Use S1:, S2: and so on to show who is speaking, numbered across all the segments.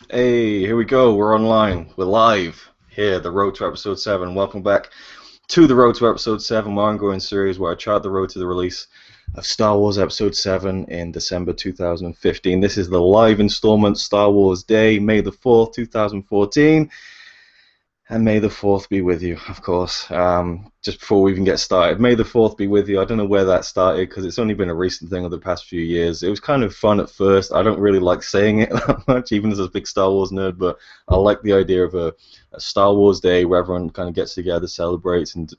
S1: Hey, here we go. We're online. We're live here, the road to episode 7. Welcome back to the road to episode 7, my ongoing series where I chart the road to the release of Star Wars episode 7 in December 2015. This is the live installment, Star Wars Day, May the 4th, 2014. And May the 4th be with you, of course. Just before we even get started, May the 4th be with you. I don't know where that started because it's only been a recent thing over the past few years. It was kind of fun at first. I don't really like saying it that much, even as a big Star Wars nerd, but I like the idea of a Star Wars Day where everyone kind of gets together, celebrates, and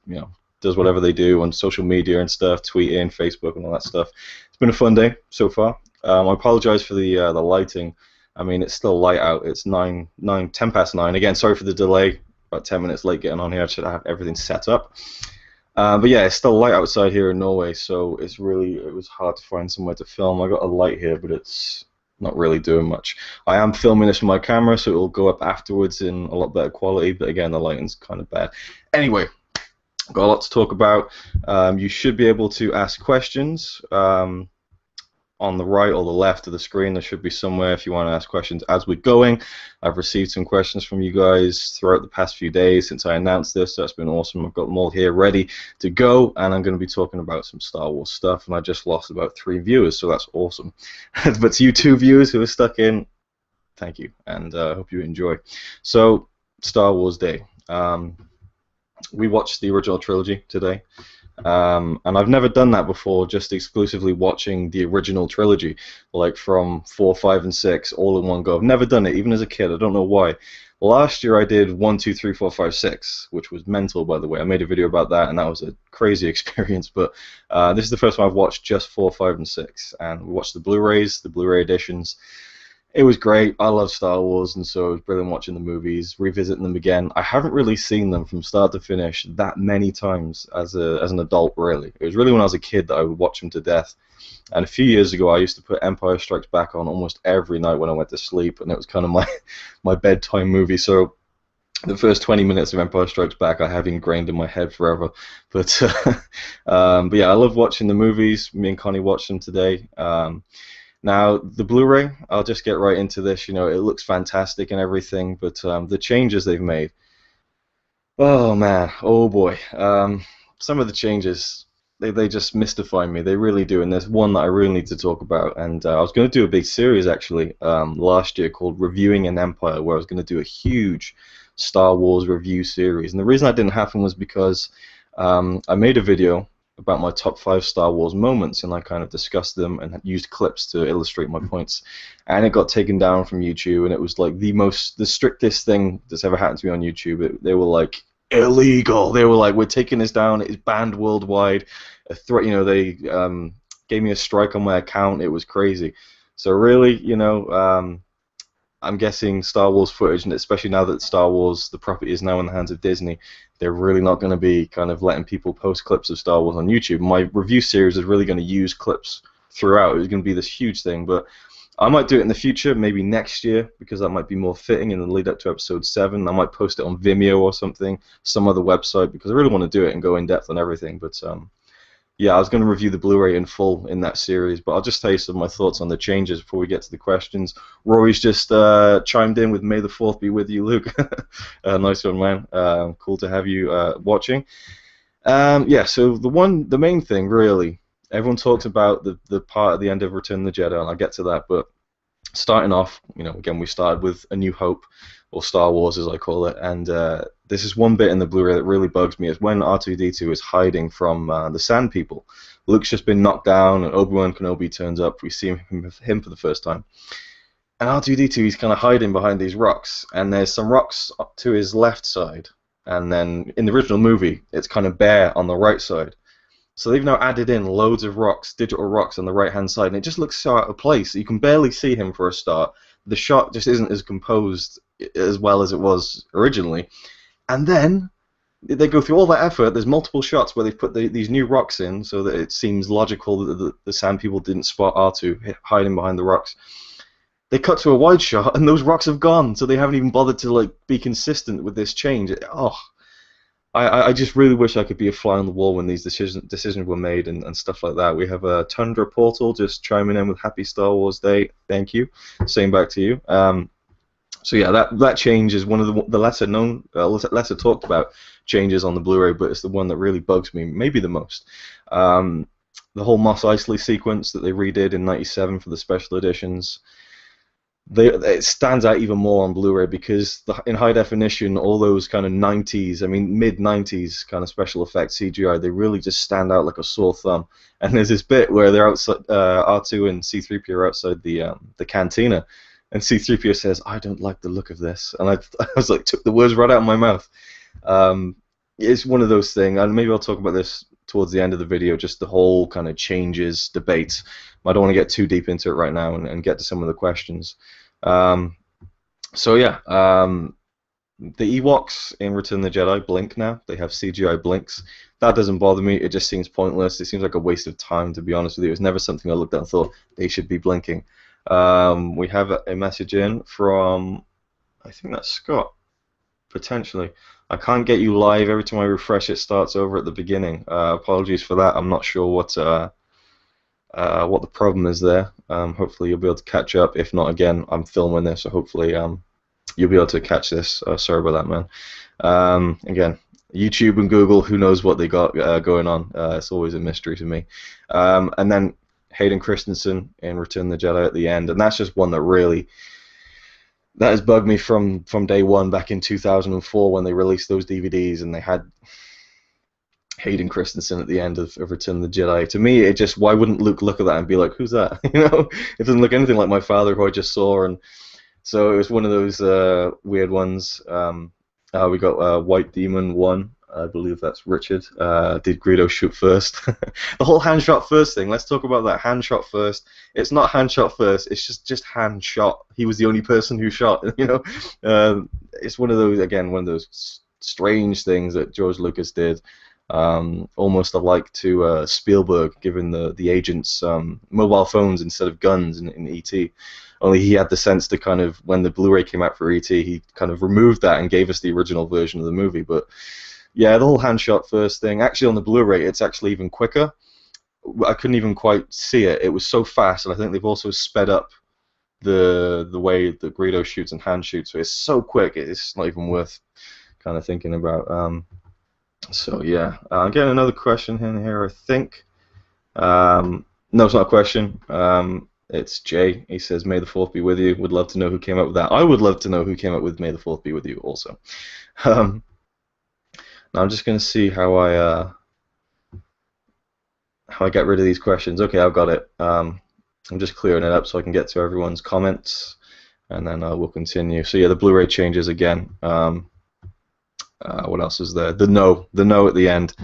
S1: does whatever they do on social media and stuff, tweeting, Facebook, and all that stuff. It's been a fun day so far. I apologize for the lighting. I mean, it's still light out. It's 10 past 9. Again, sorry for the delay. About 10 minutes late getting on here. I should have everything set up. But yeah, it's still light outside here in Norway, so it was hard to find somewhere to film. I got a light here, but it's not really doing much. I am filming this with my camera, so it will go up afterwards in a lot better quality, but again, the lighting's kind of bad. Anyway, got a lot to talk about. You should be able to ask questions. On the right or the left of the screen, there should be somewhere if you want to ask questions as we're going. I've received some questions from you guys throughout the past few days since I announced this, so that's been awesome. I've got them all here ready to go, and I'm going to be talking about some Star Wars stuff, and I just lost about 3 viewers, so that's awesome. But to you 2 viewers who are stuck in, thank you, and I hope you enjoy. So, Star Wars Day. We watched the original trilogy today. And I've never done that before, just exclusively watching the original trilogy, like from 4, 5, and 6 all in one go. I've never done it, even as a kid. I don't know why. Last year I did 1, 2, 3, 4, 5, 6, which was mental, by the way. I made a video about that, and that was a crazy experience. But this is the first time I've watched just 4, 5, and 6. And we watched the Blu-rays, the Blu-ray editions. It was great. I love Star Wars, and so it was brilliant watching the movies, revisiting them again. I haven't really seen them from start to finish that many times as an adult, really. It was really when I was a kid that I would watch them to death. And a few years ago, I used to put Empire Strikes Back on almost every night when I went to sleep, and it was kind of my bedtime movie. So the first 20 minutes of Empire Strikes Back I have ingrained in my head forever. But yeah, I love watching the movies. Me and Connie watched them today. Now, the Blu-ray, I'll just get right into this. You know, it looks fantastic and everything, but the changes they've made, oh man, oh boy. Some of the changes, they just mystify me. They really do, and there's one that I really need to talk about. And I was going to do a big series, actually, last year called Reviewing an Empire, where I was going to do a huge Star Wars review series. And the reason that didn't happen was because I made a video about my top 5 Star Wars moments, and I kind of discussed them and used clips to illustrate my points. And it got taken down from YouTube, and it was like the strictest thing that's ever happened to me on YouTube. They were like, illegal. They were like, we're taking this down. It's banned worldwide. A threat. They gave me a strike on my account. It was crazy. So really, I'm guessing Star Wars footage, and especially now that Star Wars, the property is now in the hands of Disney, they're really not going to be kind of letting people post clips of Star Wars on YouTube. My review series is really going to use clips throughout. It's going to be this huge thing, but I might do it in the future, maybe next year, because that might be more fitting in the lead up to episode 7. I might post it on Vimeo or something, some other website, because I really want to do it and go in depth on everything. But yeah, I was going to review the Blu-ray in full in that series, but I'll just tell you some of my thoughts on the changes before we get to the questions. Rory's just chimed in with May the 4th be with you, Luke. Nice one, man. Cool to have you watching. Yeah, so the main thing, really, everyone talks about the part at the end of Return of the Jedi, and I'll get to that, but starting off, again, we started with A New Hope, or Star Wars as I call it, and this is one bit in the Blu-ray that really bugs me, is when R2-D2 is hiding from the Sand People. Luke's just been knocked down, and Obi-Wan Kenobi turns up, we see him for the first time. And R2-D2, he's kind of hiding behind these rocks, and there's some rocks up to his left side, and then in the original movie, it's kind of bare on the right side. So they've now added in loads of rocks, digital rocks on the right-hand side, and it just looks so out of place. You can barely see him for a start. The shot just isn't as composed as well as it was originally. And then they go through all that effort. There's multiple shots where they've put these new rocks in so that it seems logical that the Sand People didn't spot R2 hiding behind the rocks. They cut to a wide shot, and those rocks have gone, so they haven't even bothered to be consistent with this change. Oh, I just really wish I could be a fly on the wall when these decisions were made and stuff like that. We have a Tundra Portal just chiming in with Happy Star Wars Day. Thank you. Same back to you. So yeah, that change is one of the lesser known, lesser talked about changes on the Blu-ray, but it's the one that really bugs me, maybe the most. Um, the whole Mos Eisley sequence that they redid in '97 for the special editions, it stands out even more on Blu-ray because in high definition, all those kind of '90s, I mean mid '90s kind of special effects CGI, they really just stand out like a sore thumb. And there's this bit where they're outside, R2 and C-3PO are outside the cantina, and C-3PO says, "I don't like the look of this," and I was like, took the words right out of my mouth. Um, it's one of those things, and maybe I'll talk about this towards the end of the video, just the whole kind of changes debate. I don't want to get too deep into it right now and get to some of the questions. Um, so yeah, the Ewoks in Return of the Jedi blink now. They have CGI blinks. That doesn't bother me. It just seems pointless. It seems like a waste of time, to be honest with you. It was never something I looked at and thought they should be blinking. We have a message in from, I think that's Scott, potentially. I can't get you live. Every time I refresh, it starts over at the beginning. Apologies for that. I'm not sure what the problem is there. Hopefully you'll be able to catch up. If not, again, I'm filming this, so hopefully you'll be able to catch this. Sorry about that, man. Again, YouTube and Google, who knows what they got going on. It's always a mystery to me. And then Hayden Christensen in Return of the Jedi at the end, and that's just one that has bugged me from day one back in 2004 when they released those DVDs and they had Hayden Christensen at the end of Return of the Jedi. To me, it just, why wouldn't Luke look at that and be like, who's that? You know, it doesn't look anything like my father who I just saw, and so it was one of those weird ones. We got White Demon 1. I believe that's Richard. Did Greedo shoot first? The whole hand shot first thing. Let's talk about that. Hand shot first. It's not hand shot first. It's just hand shot. He was the only person who shot. You know, it's one of those strange things that George Lucas did. Almost alike to Spielberg giving the agents mobile phones instead of guns in E.T. Only he had the sense to kind of, when the Blu-ray came out for E.T., he kind of removed that and gave us the original version of the movie. But yeah, the whole hand shot first thing. Actually, on the Blu-ray, it's actually even quicker. I couldn't even quite see it. It was so fast, and I think they've also sped up the way that Greedo shoots and hand shoots. So it's so quick, it's not even worth kind of thinking about. So yeah, I'm getting another question in here, I think. No, it's not a question. It's Jay. He says, "May the Fourth be with you." Would love to know who came up with that. I would love to know who came up with "May the Fourth be with you" also. Now I'm just going to see how I get rid of these questions. Okay, I've got it. I'm just clearing it up so I can get to everyone's comments, and then we'll continue. So yeah, the Blu-ray changes again. What else is there? The no at the end.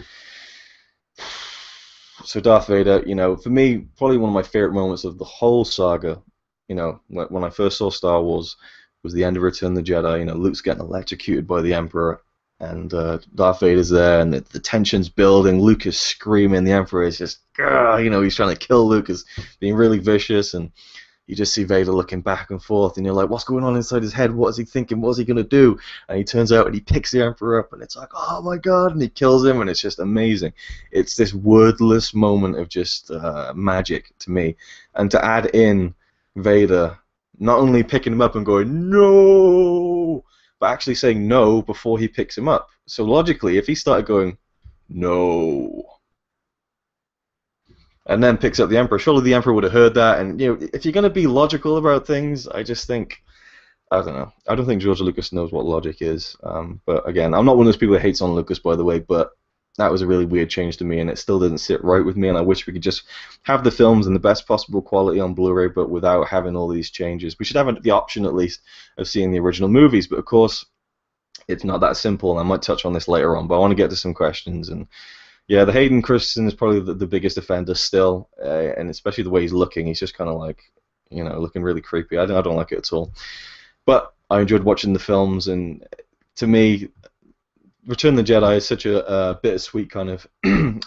S1: So Darth Vader, you know, for me, probably one of my favorite moments of the whole saga, you know, when I first saw Star Wars, was the end of Return of the Jedi. You know, Luke's getting electrocuted by the Emperor, and Darth Vader's there, and the tension's building. Luke is screaming. The Emperor is just, you know, he's trying to kill Luke, is being really vicious, and you just see Vader looking back and forth, and you're like, what's going on inside his head? What is he thinking? What is he going to do? And he turns out and he picks the Emperor up, and it's like, oh my god, and he kills him, and it's just amazing. It's this wordless moment of just magic to me. And to add in Vader not only picking him up and going, no, but actually saying no before he picks him up. So logically, if he started going, no, and then picks up the Emperor, surely the Emperor would have heard that. And you know, if you're going to be logical about things, I just think, I don't know. I don't think George Lucas knows what logic is. But again, I'm not one of those people that hates on Lucas, by the way, but that was a really weird change to me, and it still didn't sit right with me, and I wish we could just have the films in the best possible quality on Blu-ray, but without having all these changes. We should have the option, at least, of seeing the original movies, but of course, it's not that simple, and I might touch on this later on, but I want to get to some questions. And yeah, the Hayden Christensen is probably the biggest offender still, and especially the way he's looking. He's just kind of like, you know, looking really creepy. I don't like it at all. But I enjoyed watching the films, and to me, Return of the Jedi is such a bittersweet kind of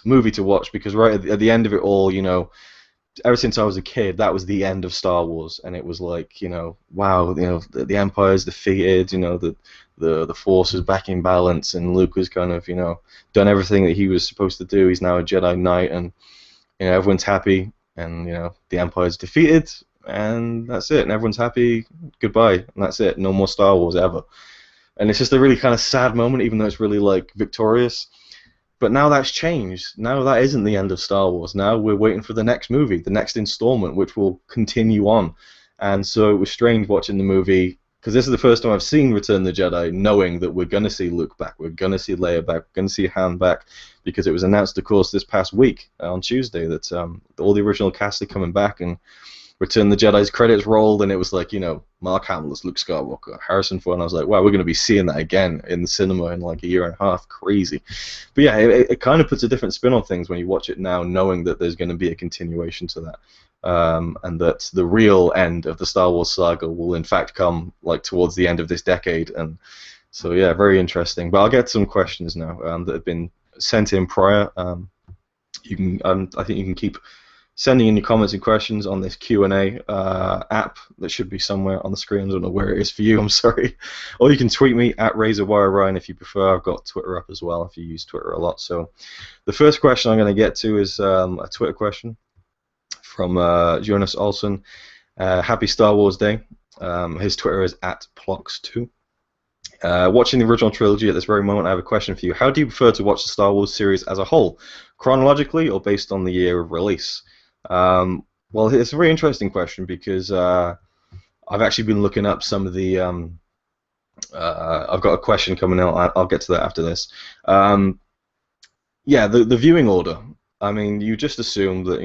S1: movie to watch, because right at the end of it all, you know, ever since I was a kid, that was the end of Star Wars, and it was like, you know, wow, you know, the Empire's defeated, you know, the Force is back in balance, and Luke was kind of, you know, done everything that he was supposed to do. He's now a Jedi Knight, and you know, everyone's happy, and you know, the Empire's defeated, and that's it, and everyone's happy. Goodbye, and that's it. No more Star Wars ever. And it's just a really kind of sad moment, even though it's really like victorious. But now that's changed. Now that isn't the end of Star Wars. Now we're waiting for the next movie, the next installment, which will continue on. And so it was strange watching the movie, because this is the first time I've seen Return of the Jedi, knowing that we're going to see Luke back, we're going to see Leia back, we're going to see Han back, because it was announced, of course, this past week on Tuesday that all the original cast are coming back, and Return of the Jedi's credits rolled, and it was like, Mark Hamill as Luke Skywalker, Harrison Ford, and I was like, wow, we're going to be seeing that again in the cinema in like a year and a half. Crazy. But yeah, it kind of puts a different spin on things when you watch it now, knowing that there's going to be a continuation to that, and that the real end of the Star Wars saga will in fact come like towards the end of this decade. And so yeah, very interesting. But I'll get some questions now that have been sent in prior. You can, I think you can keep sending in your comments and questions on this Q&A app that should be somewhere on the screen. I don't know where it is for you, I'm sorry. Or you can tweet me at RazorWireRyan if you prefer. I've got Twitter up as well if you use Twitter a lot. So the first question I'm going to get to is a Twitter question from Jonas Olsen. Happy Star Wars Day. His Twitter is at Plox2. Watching the original trilogy at this very moment, I have a question for you. How do you prefer to watch the Star Wars series as a whole, chronologically or based on the year of release? Well, it's a very interesting question because I've actually been looking up some of the. I've got a question coming out. I'll get to that after this. Yeah, the viewing order. I mean, you just assume that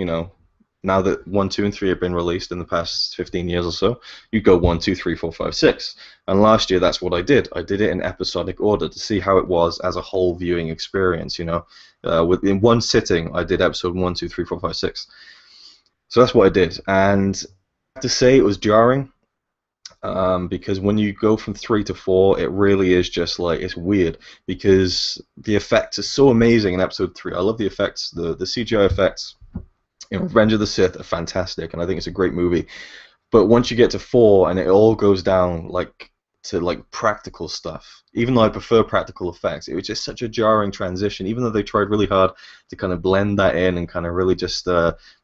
S1: now that 1, 2, and 3 have been released in the past 15 years or so, you go 1, 2, 3, 4, 5, 6. And last year, that's what I did. I did it in episodic order to see how it was as a whole viewing experience. In one sitting, I did episode 1, 2, 3, 4, 5, 6. So that's what I did, and I have to say it was jarring because when you go from 3 to 4, it really is just like, it's weird because the effects are so amazing in episode 3. I love the effects, the CGI effects. Revenge of the Sith are fantastic, and I think it's a great movie. But once you get to 4, and it all goes down to practical stuff, even though I prefer practical effects, it was just such a jarring transition. Even though they tried really hard to kind of blend that in and kind of really just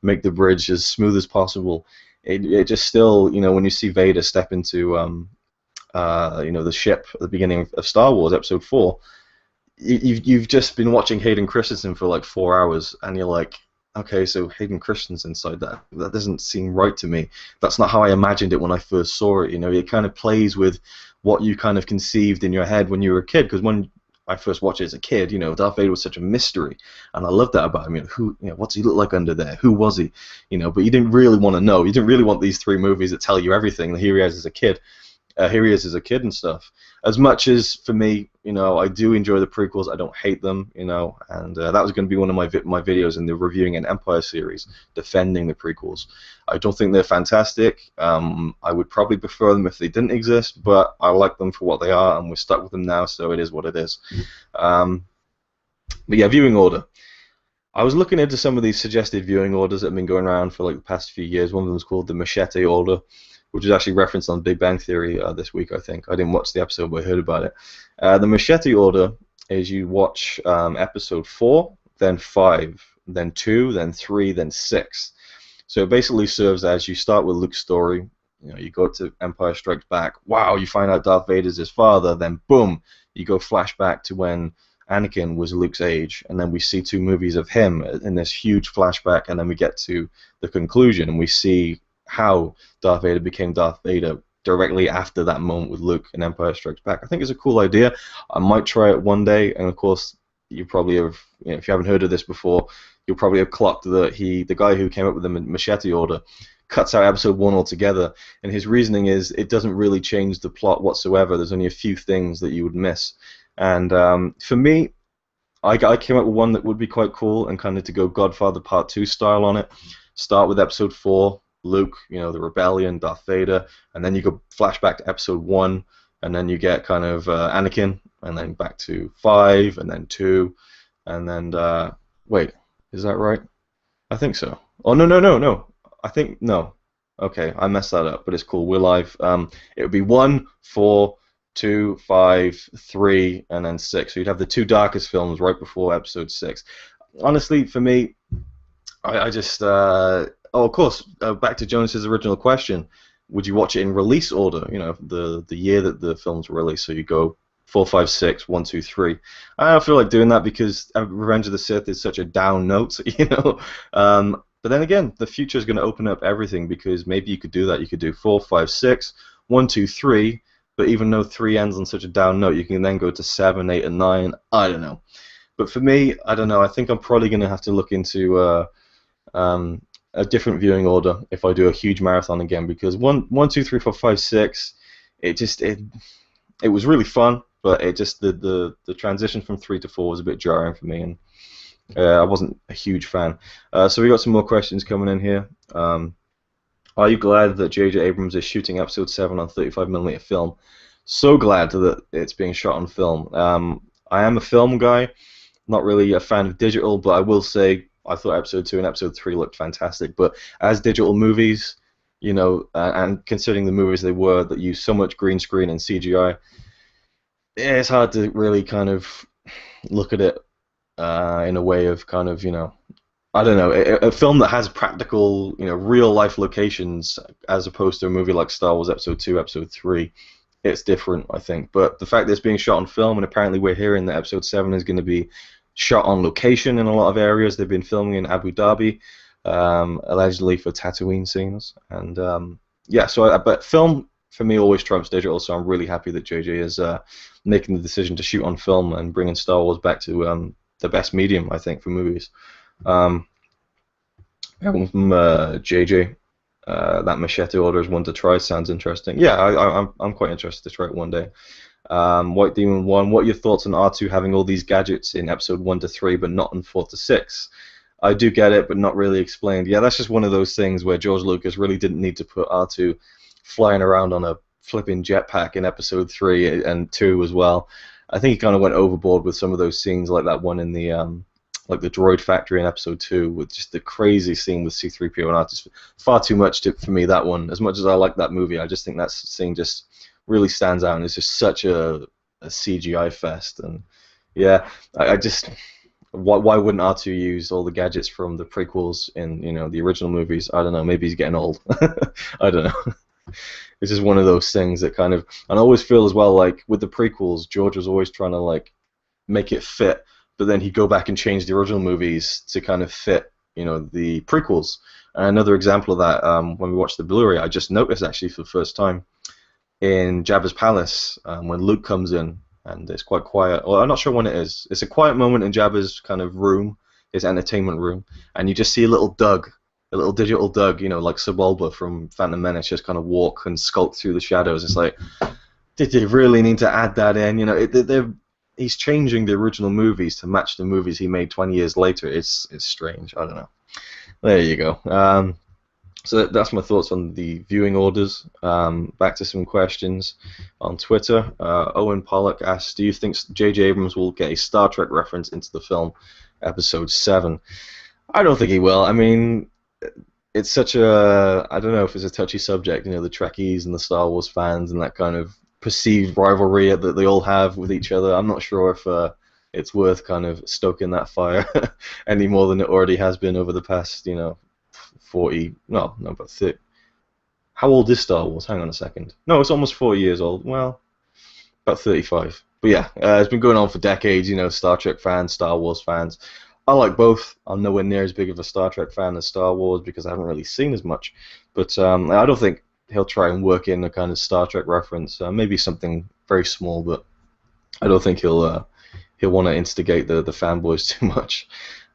S1: make the bridge as smooth as possible, it just still, when you see Vader step into the ship at the beginning of Star Wars Episode 4, you've just been watching Hayden Christensen for like 4 hours, and you're like, okay, so Hayden Christensen inside that doesn't seem right to me. That's not how I imagined it when I first saw it. It kind of plays with what you kind of conceived in your head when you were a kid. Because when I first watched it as a kid, Darth Vader was such a mystery, and I loved that about him. What's he look like under there? Who was he? But you didn't really want to know. You didn't really want these 3 movies that tell you everything. Here he is as a kid. And stuff. As much as for me, I do enjoy the prequels. I don't hate them, and that was going to be one of my videos in the Reviewing an Empire series, defending the prequels. I don't think they're fantastic. I would probably prefer them if they didn't exist, but I like them for what they are, and we're stuck with them now, so it is what it is. But yeah, viewing order. I was looking into some of these suggested viewing orders that have been going around for like the past few years. One of them is called the Machete order, which is actually referenced on Big Bang Theory this week, I think. I didn't watch the episode, but I heard about it. The Machete order is you watch episode 4, then 5, then 2, then 3, then 6. So it basically serves as you start with Luke's story. You go to Empire Strikes Back. Wow, you find out Darth Vader's his father. Then boom, you go flashback to when Anakin was Luke's age, and then we see 2 movies of him in this huge flashback, and then we get to the conclusion, and we see how Darth Vader became Darth Vader directly after that moment with Luke in Empire Strikes Back. I think it's a cool idea. I might try it one day, and of course, you probably have, if you haven't heard of this before, you'll probably have clocked that the guy who came up with the Machete order cuts out episode 1 altogether, and his reasoning is it doesn't really change the plot whatsoever. There's only a few things that you would miss. And for me, I came up with one that would be quite cool and kind of to go Godfather Part 2 style on it. Start with episode 4, Luke, the rebellion, Darth Vader, and then you go flashback to episode 1, and then you get kind of Anakin, and then back to 5, and then 2, and then, wait, is that right? I think so. Oh, no. I think, no. Okay, I messed that up, but it's cool. We're live. It would be 1, 4, 2, 5, 3, and then 6. So you'd have the 2 darkest films right before episode 6. Honestly, for me, I just Oh, of course. Back to Jonas's original question: would you watch it in release order? You know, the year that the films were released. So you go 4, 5, 6, 1, 2, 3. I don't feel like doing that because Revenge of the Sith is such a down note, you know. But then again, the future is going to open up everything because maybe you could do that. You could do 4, 5, 6, 1, 2, 3. But even though 3 ends on such a down note, you can then go to 7, 8, and 9. I don't know. But for me, I don't know. I think I'm probably going to have to look into a different viewing order if I do a huge marathon again, because 1, 2, 3, 4, 5, 6, it was really fun, but it just the transition from 3 to 4 was a bit jarring for me, and I wasn't a huge fan. So we got some more questions coming in here. Are you glad that J.J. Abrams is shooting Episode 7 on 35mm film? So glad that it's being shot on film. I am a film guy, not really a fan of digital, but I will say I thought Episode 2 and Episode 3 looked fantastic. But as digital movies, you know, and considering the movies they were that use so much green screen and CGI, it's hard to really kind of look at it in a way of kind of, you know, I don't know, a film that has practical, you know, real life locations as opposed to a movie like Star Wars Episode 2, Episode 3. It's different, I think. But the fact that it's being shot on film, and apparently we're hearing that Episode 7 is going to be shot on location in a lot of areas. They've been filming in Abu Dhabi, allegedly for Tatooine scenes. And yeah, so but film for me always trumps digital, so I'm really happy that JJ is making the decision to shoot on film and bringing Star Wars back to the best medium, I think, for movies. From JJ, that machete order is one to try. Sounds interesting. Yeah, I'm quite interested to try it one day. White Demon 1, what are your thoughts on R2 having all these gadgets in Episode 1 to 3 but not in 4 to 6? I do get it, but not really explained. Yeah, that's just one of those things where George Lucas really didn't need to put R2 flying around on a flipping jetpack in Episode 3 and 2 as well. I think he kind of went overboard with some of those scenes, like that one in the like the droid factory in Episode 2, with just the crazy scene with C-3PO and R2. Far too much for me, that one. As much as I like that movie, I just think that scene just really stands out, and it's just such a CGI fest. And yeah, I just why wouldn't R2 use all the gadgets from the prequels in, you know, the original movies? I don't know. Maybe he's getting old. I don't know. It's just one of those things that kind of, and I always feel as well like with the prequels, George was always trying to like make it fit, but then he'd go back and change the original movies to kind of fit, you know, the prequels. And another example of that, when we watched the Blu-ray, I just noticed actually for the first time in Jabba's palace when Luke comes in, and it's quite quiet. Well, I'm not sure when it is. It's a quiet moment in Jabba's kind of room, his entertainment room, and you just see a little Doug, a little digital Doug, you know, like Sebulba from Phantom Menace, just kind of walk and skulk through the shadows. It's like, did they really need to add that in? You know, he's changing the original movies to match the movies he made 20 years later. It's strange. I don't know. There you go. So that's my thoughts on the viewing orders. Back to some questions on Twitter. Owen Pollock asks, do you think J.J. Abrams will get a Star Trek reference into the film Episode 7? I don't think he will. I mean, it's such a, I don't know if it's a touchy subject, you know, the Trekkies and the Star Wars fans and that kind of perceived rivalry that they all have with each other. I'm not sure if it's worth kind of stoking that fire any more than it already has been over the past, you know, 40, no, about 30. How old is Star Wars? Hang on a second. No, it's almost 40 years old. Well, about 35. But yeah, it's been going on for decades, you know, Star Trek fans, Star Wars fans. I like both. I'm nowhere near as big of a Star Trek fan as Star Wars because I haven't really seen as much. But I don't think he'll try and work in a kind of Star Trek reference. Maybe something very small, but I don't think he'll want to instigate the fanboys too much.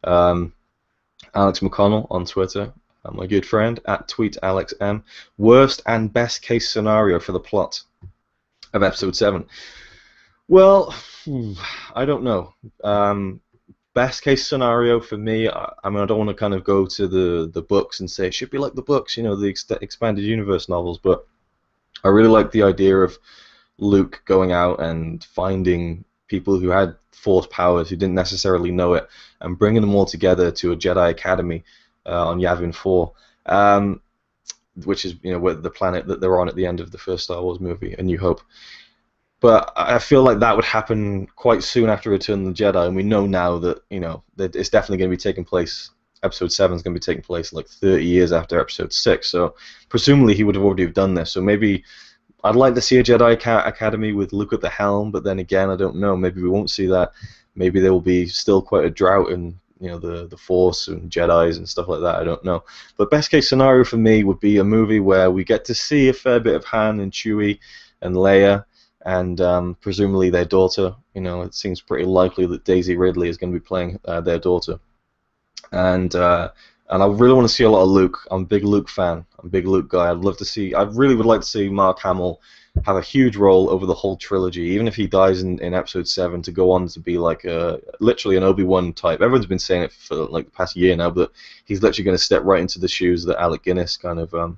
S1: Alex McConnell on Twitter, my good friend, @tweetAlexM. Worst and best case scenario for the plot of Episode 7. Well, I don't know. Best case scenario for me, I mean, I don't want to kind of go to the books and say it should be like the books, you know, the expanded universe novels, but I really like the idea of Luke going out and finding people who had Force powers who didn't necessarily know it, and bringing them all together to a Jedi Academy on Yavin 4, which is, you know, where the planet that they're on at the end of the first Star Wars movie, A New Hope. But I feel like that would happen quite soon after Return of the Jedi, and we know now that, you know, that it's definitely going to be taking place Episode 7 is going to be taking place like 30 years after Episode 6. So presumably he would have already have done this. So maybe I'd like to see a Jedi Academy with Luke at the helm, but then again, I don't know. Maybe we won't see that. Maybe there will be still quite a drought in the Force and Jedi's and stuff like that. I don't know. But best case scenario for me would be a movie where we get to see a fair bit of Han and Chewie and Leia and presumably their daughter. It seems pretty likely that Daisy Ridley is going to be playing their daughter. And I really want to see a lot of Luke. I'm a big Luke fan. I'm a big Luke guy. I really would like to see Mark Hamill have a huge role over the whole trilogy, even if he dies in Episode 7, to go on to be like literally an Obi-Wan type. Everyone's been saying it for like the past year now, but he's literally going to step right into the shoes that Alec Guinness kind of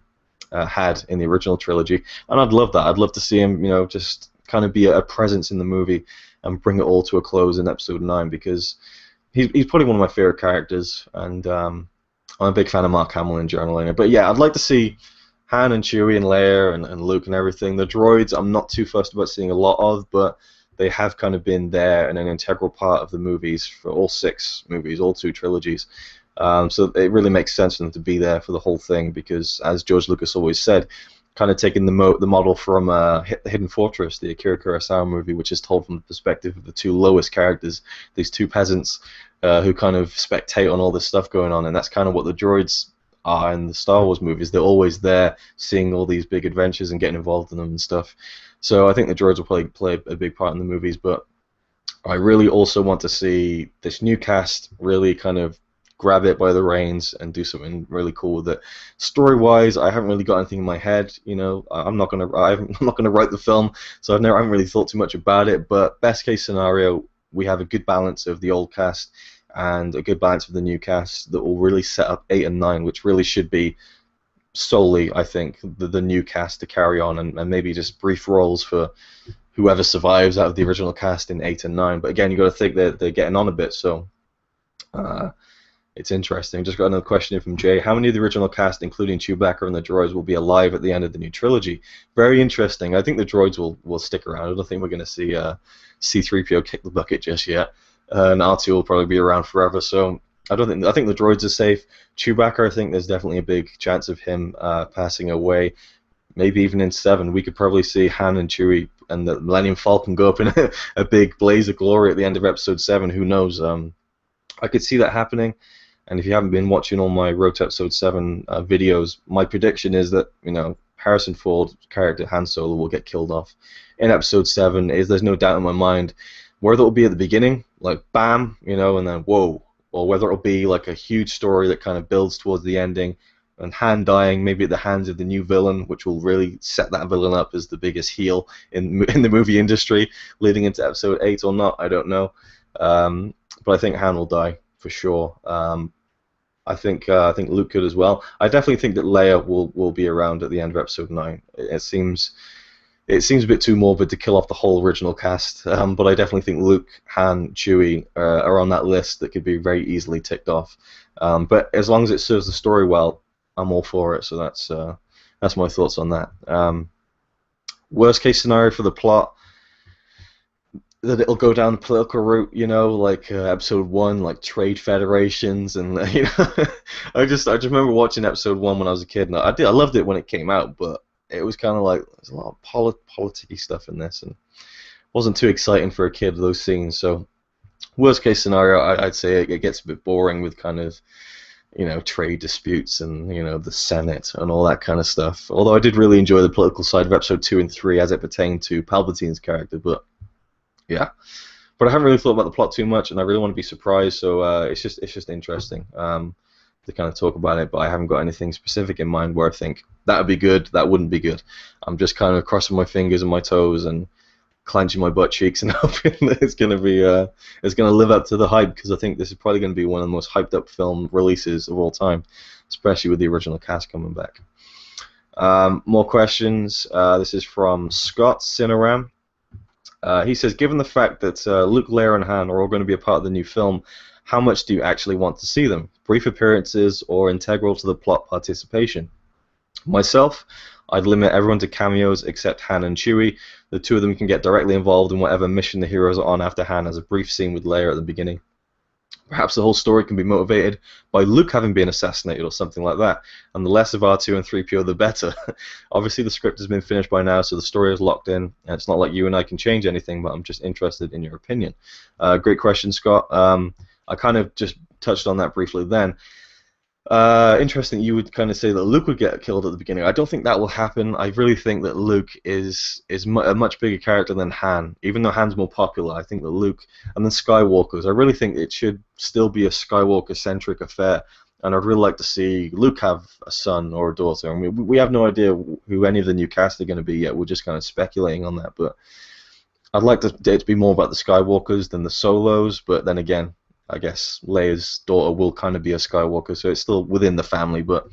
S1: had in the original trilogy. And I'd love that. I'd love to see him, just kind of be a presence in the movie and bring it all to a close in Episode 9, because he's probably one of my favorite characters, and I'm a big fan of Mark Hamill in general. But yeah, I'd like to see Han and Chewie and Leia and Luke and everything. The droids, I'm not too fussed about seeing a lot of, but they have kind of been there and an integral part of the movies for all 6 movies, all 2 trilogies. So it really makes sense for them to be there for the whole thing, because, as George Lucas always said, kind of taking the model from Hidden Fortress, the Akira Kurosawa movie, which is told from the perspective of the 2 lowest characters, these 2 peasants who kind of spectate on all this stuff going on, and that's kind of what the droids are in the Star Wars movies. They're always there, seeing all these big adventures and getting involved in them and stuff. So I think the droids will probably play a big part in the movies, but I really also want to see this new cast really kind of grab it by the reins and do something really cool with it. Story-wise, I haven't really got anything in my head. I'm not gonna write the film, so I haven't really thought too much about it. But best case scenario, we have a good balance of the old cast and a good balance of the new cast that will really set up 8 and 9, which really should be solely, I think, the new cast to carry on, and maybe just brief roles for whoever survives out of the original cast in 8 and 9. But again, you got to think that they're getting on a bit, so. It's interesting. Just got another question here from Jay. How many of the original cast, including Chewbacca and the droids, will be alive at the end of the new trilogy? Very interesting. I think the droids will stick around. I don't think we're going to see C-3PO kick the bucket just yet. And R2 will probably be around forever. So I think the droids are safe. Chewbacca, I think there's definitely a big chance of him passing away. Maybe even in 7, we could probably see Han and Chewie and the Millennium Falcon go up in a big blaze of glory at the end of Episode 7. Who knows? I could see that happening. And if you haven't been watching all my Road to Episode 7 videos, my prediction is that Harrison Ford's character Han Solo will get killed off in Episode 7. There's no doubt in my mind. Whether it'll be at the beginning, like bam, and then whoa, or whether it'll be like a huge story that kind of builds towards the ending, and Han dying maybe at the hands of the new villain, which will really set that villain up as the biggest heel in the movie industry, leading into Episode 8 or not, I don't know. But I think Han will die for sure. I think Luke could as well. I definitely think that Leia will be around at the end of Episode 9. It seems a bit too morbid to kill off the whole original cast, but I definitely think Luke, Han, Chewie are on that list that could be very easily ticked off. But as long as it serves the story well, I'm all for it. So that's my thoughts on that. Worst case scenario for the plot, that it'll go down the political route, like Episode 1, like trade federations, and I just remember watching Episode 1 when I was a kid, and I loved it when it came out, but it was kind of like there's a lot of politicky stuff in this, and wasn't too exciting for a kid, those scenes. So worst case scenario, I'd say it gets a bit boring with kind of trade disputes and the Senate and all that kind of stuff. Although I did really enjoy the political side of Episode 2 and 3 as it pertained to Palpatine's character, but. Yeah, but I haven't really thought about the plot too much, and I really want to be surprised. So it's just interesting to kind of talk about it. But I haven't got anything specific in mind where I think that would be good, that wouldn't be good. I'm just kind of crossing my fingers and my toes and clenching my butt cheeks and hoping that it's gonna live up to the hype, because I think this is probably going to be one of the most hyped up film releases of all time, especially with the original cast coming back. More questions. This is from Scott Cineram. He says, given the fact that Luke, Leia, and Han are all going to be a part of the new film, how much do you actually want to see them? Brief appearances or integral to the plot participation? Myself, I'd limit everyone to cameos except Han and Chewie. The 2 of them can get directly involved in whatever mission the heroes are on after Han has a brief scene with Leia at the beginning. Perhaps the whole story can be motivated by Luke having been assassinated or something like that, and the less of R2 and 3PO, the better. Obviously, the script has been finished by now, so the story is locked in, and it's not like you and I can change anything, but I'm just interested in your opinion. Great question, Scott. I kind of just touched on that briefly then. Interesting. You would kind of say that Luke would get killed at the beginning. I don't think that will happen. I really think that Luke is a much bigger character than Han. Even though Han's more popular, I think that Luke and then Skywalkers. I really think it should still be a Skywalker-centric affair. And I'd really like to see Luke have a son or a daughter. I mean, we have no idea who any of the new cast are going to be yet. We're just kind of speculating on that. But I'd like it to be more about the Skywalkers than the Solos. But then again, I guess Leia's daughter will kind of be a Skywalker, so it's still within the family. But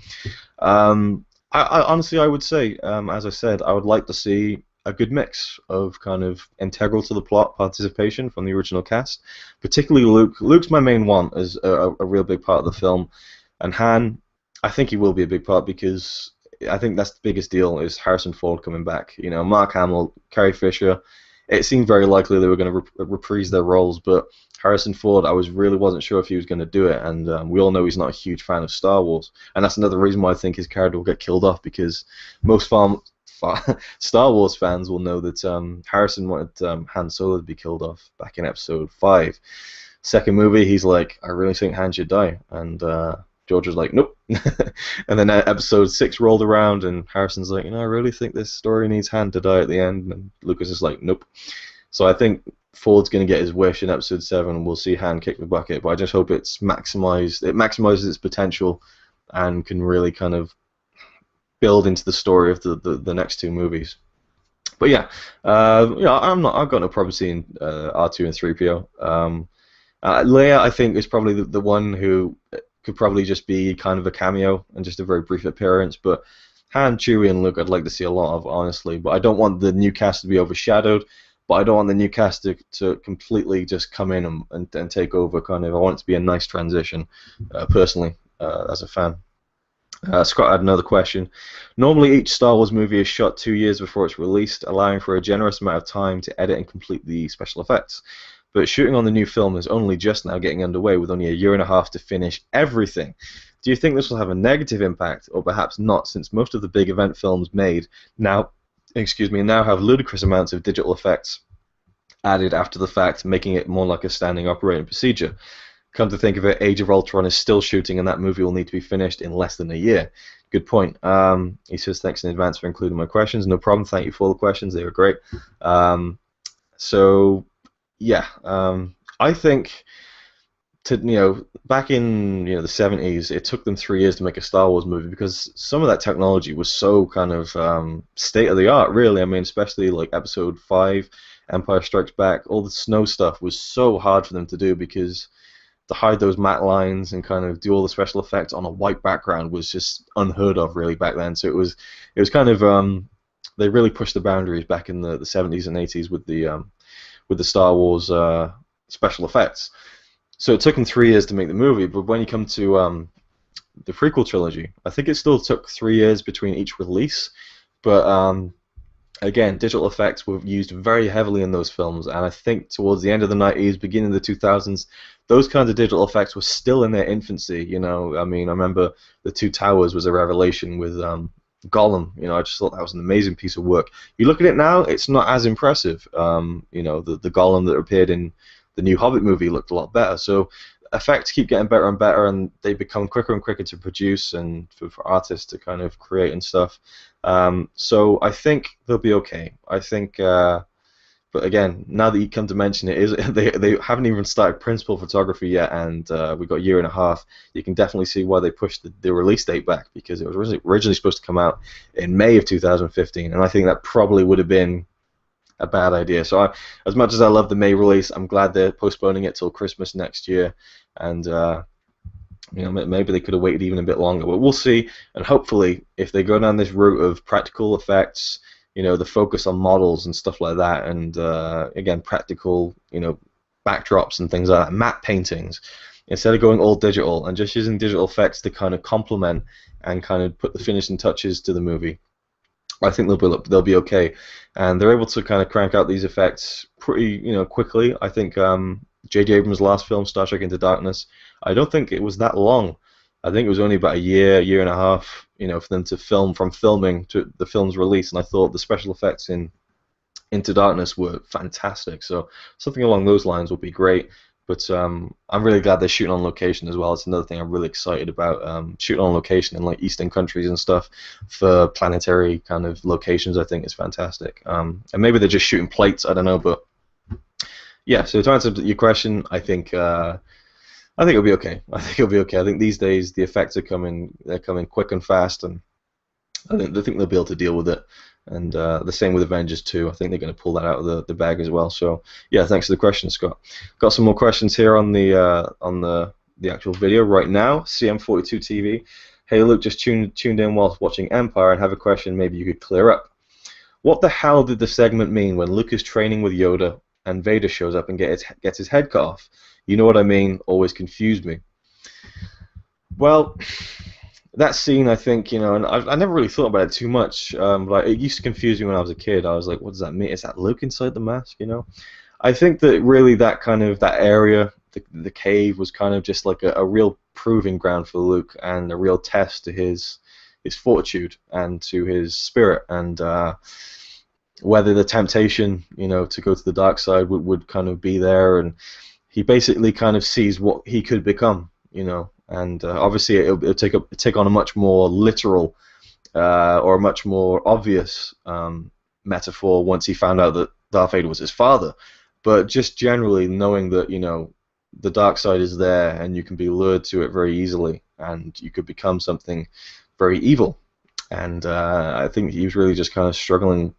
S1: I honestly, I would say, as I said, I would like to see a good mix of kind of integral to the plot participation from the original cast, particularly Luke. Luke's my main one as a real big part of the film, and Han, I think he will be a big part because I think that's the biggest deal is Harrison Ford coming back. You know, Mark Hamill, Carrie Fisher. It seemed very likely they were going to reprise their roles, but Harrison Ford, I really wasn't sure if he was going to do it, and we all know he's not a huge fan of Star Wars, and that's another reason why I think his character will get killed off, because most Star Wars fans will know that Harrison wanted Han Solo to be killed off back in Episode 5. Second movie, he's like, I really think Han should die, and George was like, nope. And then Episode 6 rolled around, and Harrison's like, you know, I really think this story needs Han to die at the end, and Lucas is like, nope. So I think Ford's going to get his wish in Episode 7, and we'll see Han kick the bucket, but I just hope it's maximized. It maximizes its potential and can really kind of build into the story of the next two movies. But yeah, you know, I've got no problem seeing R2 and 3PO. Leia, I think, is probably the one who could probably just be kind of a cameo and just a very brief appearance, but Han, Chewie, and Luke I'd like to see a lot of, honestly, but I don't want the new cast to be overshadowed, but I don't want the new cast to completely just come in and take over, kind of. I want it to be a nice transition, personally, as a fan. Scott had another question. Normally each Star Wars movie is shot 2 years before it's released, allowing for a generous amount of time to edit and complete the special effects. But shooting on the new film is only just now getting underway, with only a year and a half to finish everything. Do you think this will have a negative impact, or perhaps not, since most of the big event films made now have ludicrous amounts of digital effects added after the fact, making it more like a standing operating procedure? Come to think of it, Age of Ultron is still shooting, and that movie will need to be finished in less than a year. Good point. He says, thanks in advance for including my questions. No problem. Thank you for all the questions. They were great. Yeah, I think back in the 70s, it took them 3 years to make a Star Wars movie because some of that technology was so kind of state of the art, really. I mean, especially like Episode 5, Empire Strikes Back, all the snow stuff was so hard for them to do because to hide those matte lines and kind of do all the special effects on a white background was just unheard of, really, back then. So it was kind of they really pushed the boundaries back in the 70s and 80s with the Star Wars special effects. So it took them 3 years to make the movie, but when you come to the prequel trilogy, I think it still took 3 years between each release, but again, digital effects were used very heavily in those films, and I think towards the end of the 90s, beginning of the 2000s, those kinds of digital effects were still in their infancy. I mean, I remember The Two Towers was a revelation with Gollum. I just thought that was an amazing piece of work. You look at it now, it's not as impressive. The Gollum that appeared in the new Hobbit movie looked a lot better. So effects keep getting better and better, and they become quicker and quicker to produce and for artists to kind of create and stuff. So I think they'll be okay. I think, but again, now that you come to mention it, they haven't even started principal photography yet, and we've got a year and a half. You can definitely see why they pushed the release date back, because it was originally supposed to come out in May of 2015, and I think that probably would have been a bad idea. So as much as I love the May release, I'm glad they're postponing it till Christmas next year, and maybe they could have waited even a bit longer, but we'll see. And hopefully, if they go down this route of practical effects, the focus on models and stuff like that, and again, practical, backdrops and things like that, matte paintings, instead of going all digital and just using digital effects to kind of complement and kind of put the finishing touches to the movie, I think they'll be okay, and they're able to kind of crank out these effects pretty quickly. I think J.J. Abrams' last film, Star Trek Into Darkness, I don't think it was that long. I think it was only about a year, year and a half, for them to film, from filming to the film's release, and I thought the special effects in Into Darkness were fantastic. So something along those lines would be great. But I'm really glad they're shooting on location as well. It's another thing I'm really excited about. Shooting on location in like Eastern countries and stuff for planetary kind of locations, I think is fantastic. And maybe they're just shooting plates. I don't know, but yeah. So to answer your question, I think it'll be okay. I think it'll be okay. I think these days the effects are coming. They're coming quick and fast, and I think they'll be able to deal with it. And the same with Avengers 2. I think they're going to pull that out of the bag as well. So yeah, thanks for the question, Scott. Got some more questions here on the actual video right now. CM42 TV. Hey Luke, just tuned in whilst watching Empire and have a question maybe you could clear up. What the hell did the segment mean when Luke is training with Yoda and Vader shows up and gets his head cut off? You know what I mean? Always confused me. Well, that scene, I think, and I never really thought about it too much, but it used to confuse me when I was a kid. I was like, what does that mean? Is that Luke inside the mask, I think that really that area, the cave, was kind of just like a real proving ground for Luke and a real test to his fortitude and to his spirit, and whether the temptation, to go to the dark side would kind of be there, and he basically kind of sees what he could become, and obviously it'll take on a much more literal or a much more obvious metaphor once he found out that Darth Vader was his father. But just generally knowing that the dark side is there and you can be lured to it very easily, and you could become something very evil. And I think he was really just kind of struggling,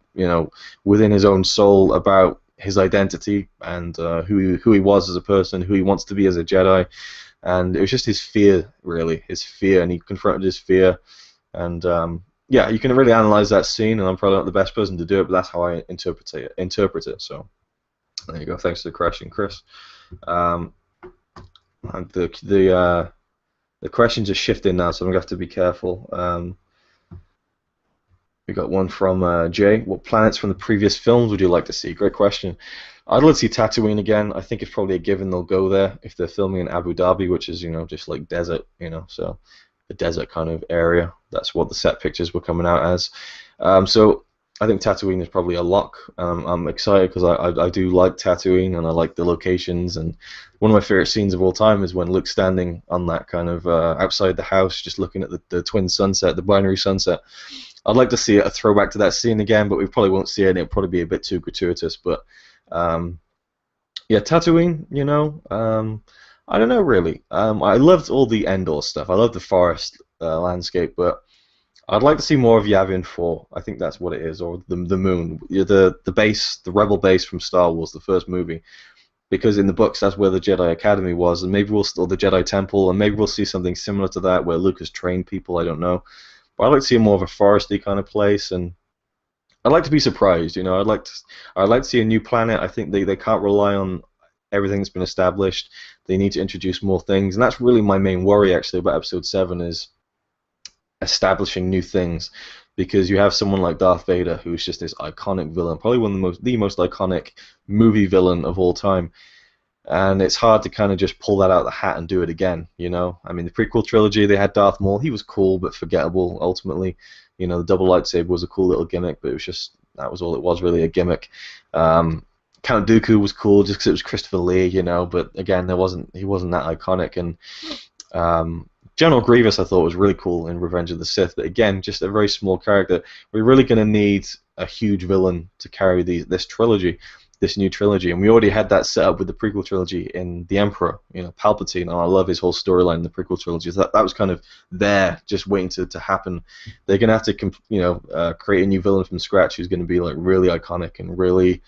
S1: within his own soul about his identity and who he was as a person, who he wants to be as a Jedi. And it was just his fear, really, and he confronted his fear. And yeah, you can really analyze that scene, and I'm probably not the best person to do it, but that's how I interpret it. So there you go. Thanks for the question, Chris. And the questions are shifting now, so I'm gonna have to be careful. We got one from Jay. What planets from the previous films would you like to see? Great question. I'd like to see Tatooine again. I think it's probably a given they'll go there if they're filming in Abu Dhabi, which is, just like desert, so a desert kind of area. That's what the set pictures were coming out as. So I think Tatooine is probably a lock. I'm excited because I do like Tatooine and I like the locations. And one of my favorite scenes of all time is when Luke's standing on that kind of outside the house, just looking at the twin sunset, the binary sunset. I'd like to see a throwback to that scene again, but we probably won't see it, and it'll probably be a bit too gratuitous. But yeah, Tatooine, I don't know really. I loved all the Endor stuff. I love the forest landscape, but I'd like to see more of Yavin 4. I think that's what it is, or the moon, the base, the rebel base from Star Wars, the first movie. Because in the books, that's where the Jedi Academy was, and maybe or the Jedi Temple, and maybe we'll see something similar to that where Luke has trained people. I don't know. But I'd like to see more of a foresty kind of place, and I'd like to be surprised. I'd like to see a new planet. I think they can't rely on everything that's been established. They need to introduce more things, and that's really my main worry actually about Episode 7 is establishing new things, because you have someone like Darth Vader who's just this iconic villain, probably one of the most iconic movie villain of all time. And it's hard to kind of just pull that out of the hat and do it again, I mean, the prequel trilogy, they had Darth Maul. He was cool, but forgettable, ultimately. The double lightsaber was a cool little gimmick, but that was all it was, really, a gimmick. Count Dooku was cool just because it was Christopher Lee, but again, he wasn't that iconic. And General Grievous, I thought, was really cool in Revenge of the Sith, but again, just a very small character. We're really going to need a huge villain to carry this new trilogy, and we already had that set up with the prequel trilogy in The Emperor, Palpatine, and I love his whole storyline in the prequel trilogy. So that was kind of there, just waiting to happen. They're going to have to, create a new villain from scratch who's going to be like really iconic and really,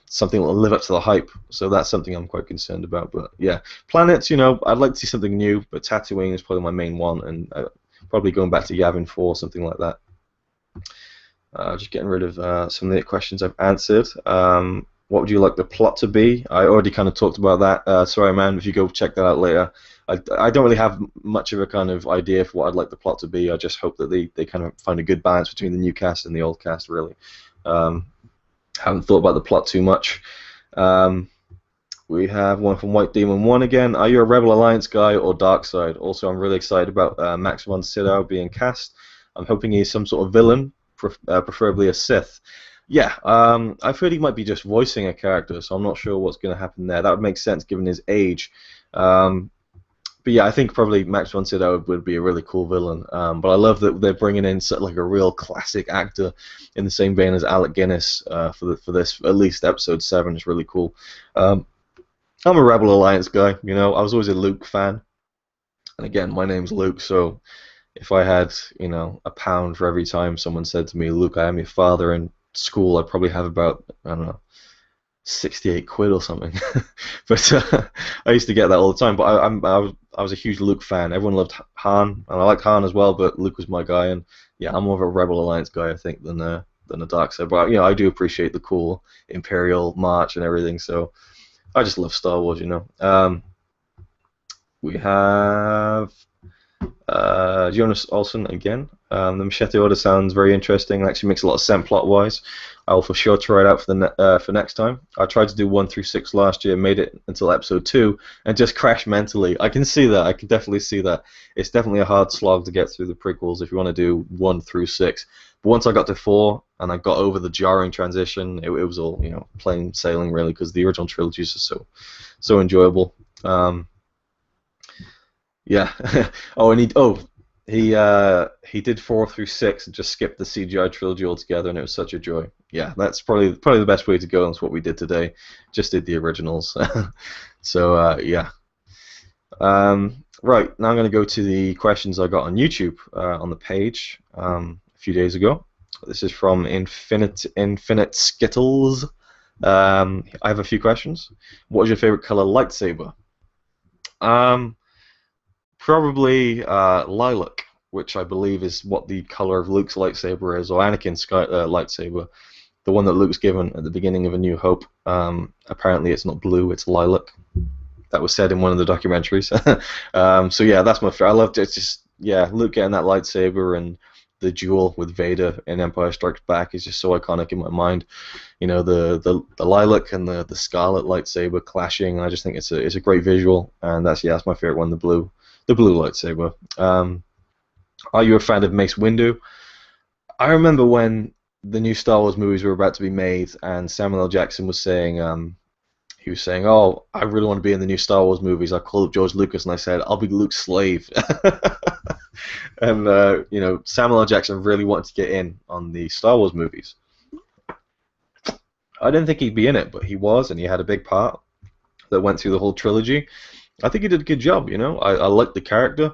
S1: something that will live up to the hype. So that's something I'm quite concerned about. But yeah, planets, I'd like to see something new, but Tatooine is probably my main one, and probably going back to Yavin 4, something like that. Just getting rid of some of the questions I've answered. What would you like the plot to be? I already kind of talked about that. Sorry, man, if you go check that out later. I don't really have much of a kind of idea for what I'd like the plot to be. I just hope that they kind of find a good balance between the new cast and the old cast, really. Haven't thought about the plot too much. We have one from White Demon 1 again. Are you a Rebel Alliance guy or Dark Side? Also, I'm really excited about Max von Sydow being cast. I'm hoping he's some sort of villain, preferably a Sith. Yeah, I've heard he might be just voicing a character, so I'm not sure what's going to happen there. That would make sense given his age. But yeah, I think probably Max von Sydow would be a really cool villain. But I love that they're bringing in like a real classic actor in the same vein as Alec Guinness for this, at least episode 7. It's really cool. I'm a Rebel Alliance guy, you know. I was always a Luke fan, and again, my name's Luke, so if I had, you know, £1 for every time someone said to me, "Luke, I am your father," in school, I'd probably have about, I don't know, 68 quid or something. But I used to get that all the time. But I was a huge Luke fan. Everyone loved Han, and I liked Han as well, but Luke was my guy, and yeah, I'm more of a Rebel Alliance guy, I think, than a Dark Side. But you know, I do appreciate the cool Imperial March and everything, so I just love Star Wars, you know. We have Jonas Olsen again. The Machete Order sounds very interesting. It actually makes a lot of sense plot-wise. I will for sure try it out for next time. I tried to do 1 through 6 last year, made it until episode 2, and just crashed mentally. I can see that. I can definitely see that. It's definitely a hard slog to get through the prequels if you want to do 1 through 6. But once I got to 4 and I got over the jarring transition, it was all, you know, plain sailing really, because the original trilogies are so enjoyable. Yeah. He did 4 through 6 and just skipped the CGI trilogy altogether, and it was such a joy. Yeah, that's probably the best way to go, and that's what we did today. Just did the originals. So yeah. Right, now I'm going to go to the questions I got on YouTube on the page a few days ago. This is from Infinite Skittles. I have a few questions. What is your favorite color lightsaber? Probably lilac, which I believe is what the color of Luke's lightsaber is, or Anakin's lightsaber, the one that Luke's given at the beginning of A New Hope. Apparently it's not blue, it's lilac. That was said in one of the documentaries. So yeah, that's my favorite. I loved it. It's just, yeah, Luke getting that lightsaber and the duel with Vader in Empire Strikes Back is just so iconic in my mind. You know, the lilac and the scarlet lightsaber clashing. I just think it's a great visual, and that's my favorite one, the blue lightsaber. Are you a fan of Mace Windu? I remember when the new Star Wars movies were about to be made, and Samuel L. Jackson was saying, "Oh, I really want to be in the new Star Wars movies." I called up George Lucas and I said, "I'll be Luke's slave." And you know, Samuel L. Jackson really wanted to get in on the Star Wars movies. I didn't think he'd be in it, but he was, and he had a big part that went through the whole trilogy. I think he did a good job, you know. I liked the character.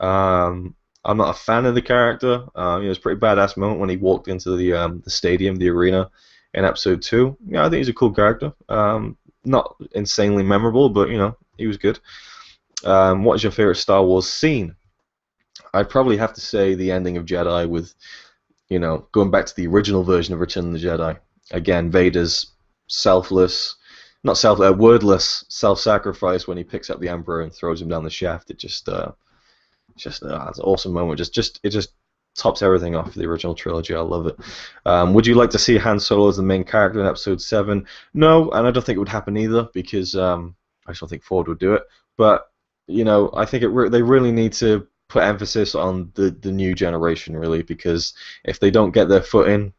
S1: I'm not a fan of the character. You know, it was a pretty badass moment when he walked into the stadium, the arena, in episode 2. Yeah, I think he's a cool character. Not insanely memorable, but you know, he was good. What is your favorite Star Wars scene? I'd probably have to say the ending of Jedi with, you know, going back to the original version of Return of the Jedi. Again, Vader's wordless self-sacrifice when he picks up the Emperor and throws him down the shaft. It just it's an awesome moment. It just tops everything off the original trilogy. I love it. Would you like to see Han Solo as the main character in Episode 7? No, and I don't think it would happen either, because I just don't think Ford would do it. But you know, I think they really need to put emphasis on the new generation, really, because if they don't get their foot in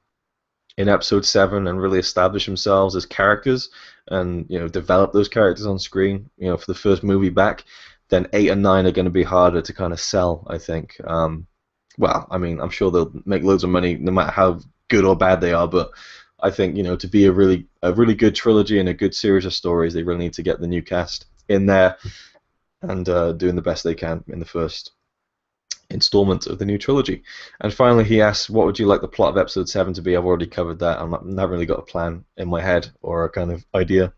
S1: Episode 7 and really establish themselves as characters and, you know, develop those characters on screen, you know, for the first movie back, then 8 and 9 are going to be harder to kind of sell, I think. Well, I mean, I'm sure they'll make loads of money no matter how good or bad they are, but I think, you know, to be a really good trilogy and a good series of stories, they really need to get the new cast in there and doing the best they can in the first installment of the new trilogy. And finally, he asks, what would you like the plot of Episode 7 to be? I've already covered that. I've not really got a plan in my head or a kind of idea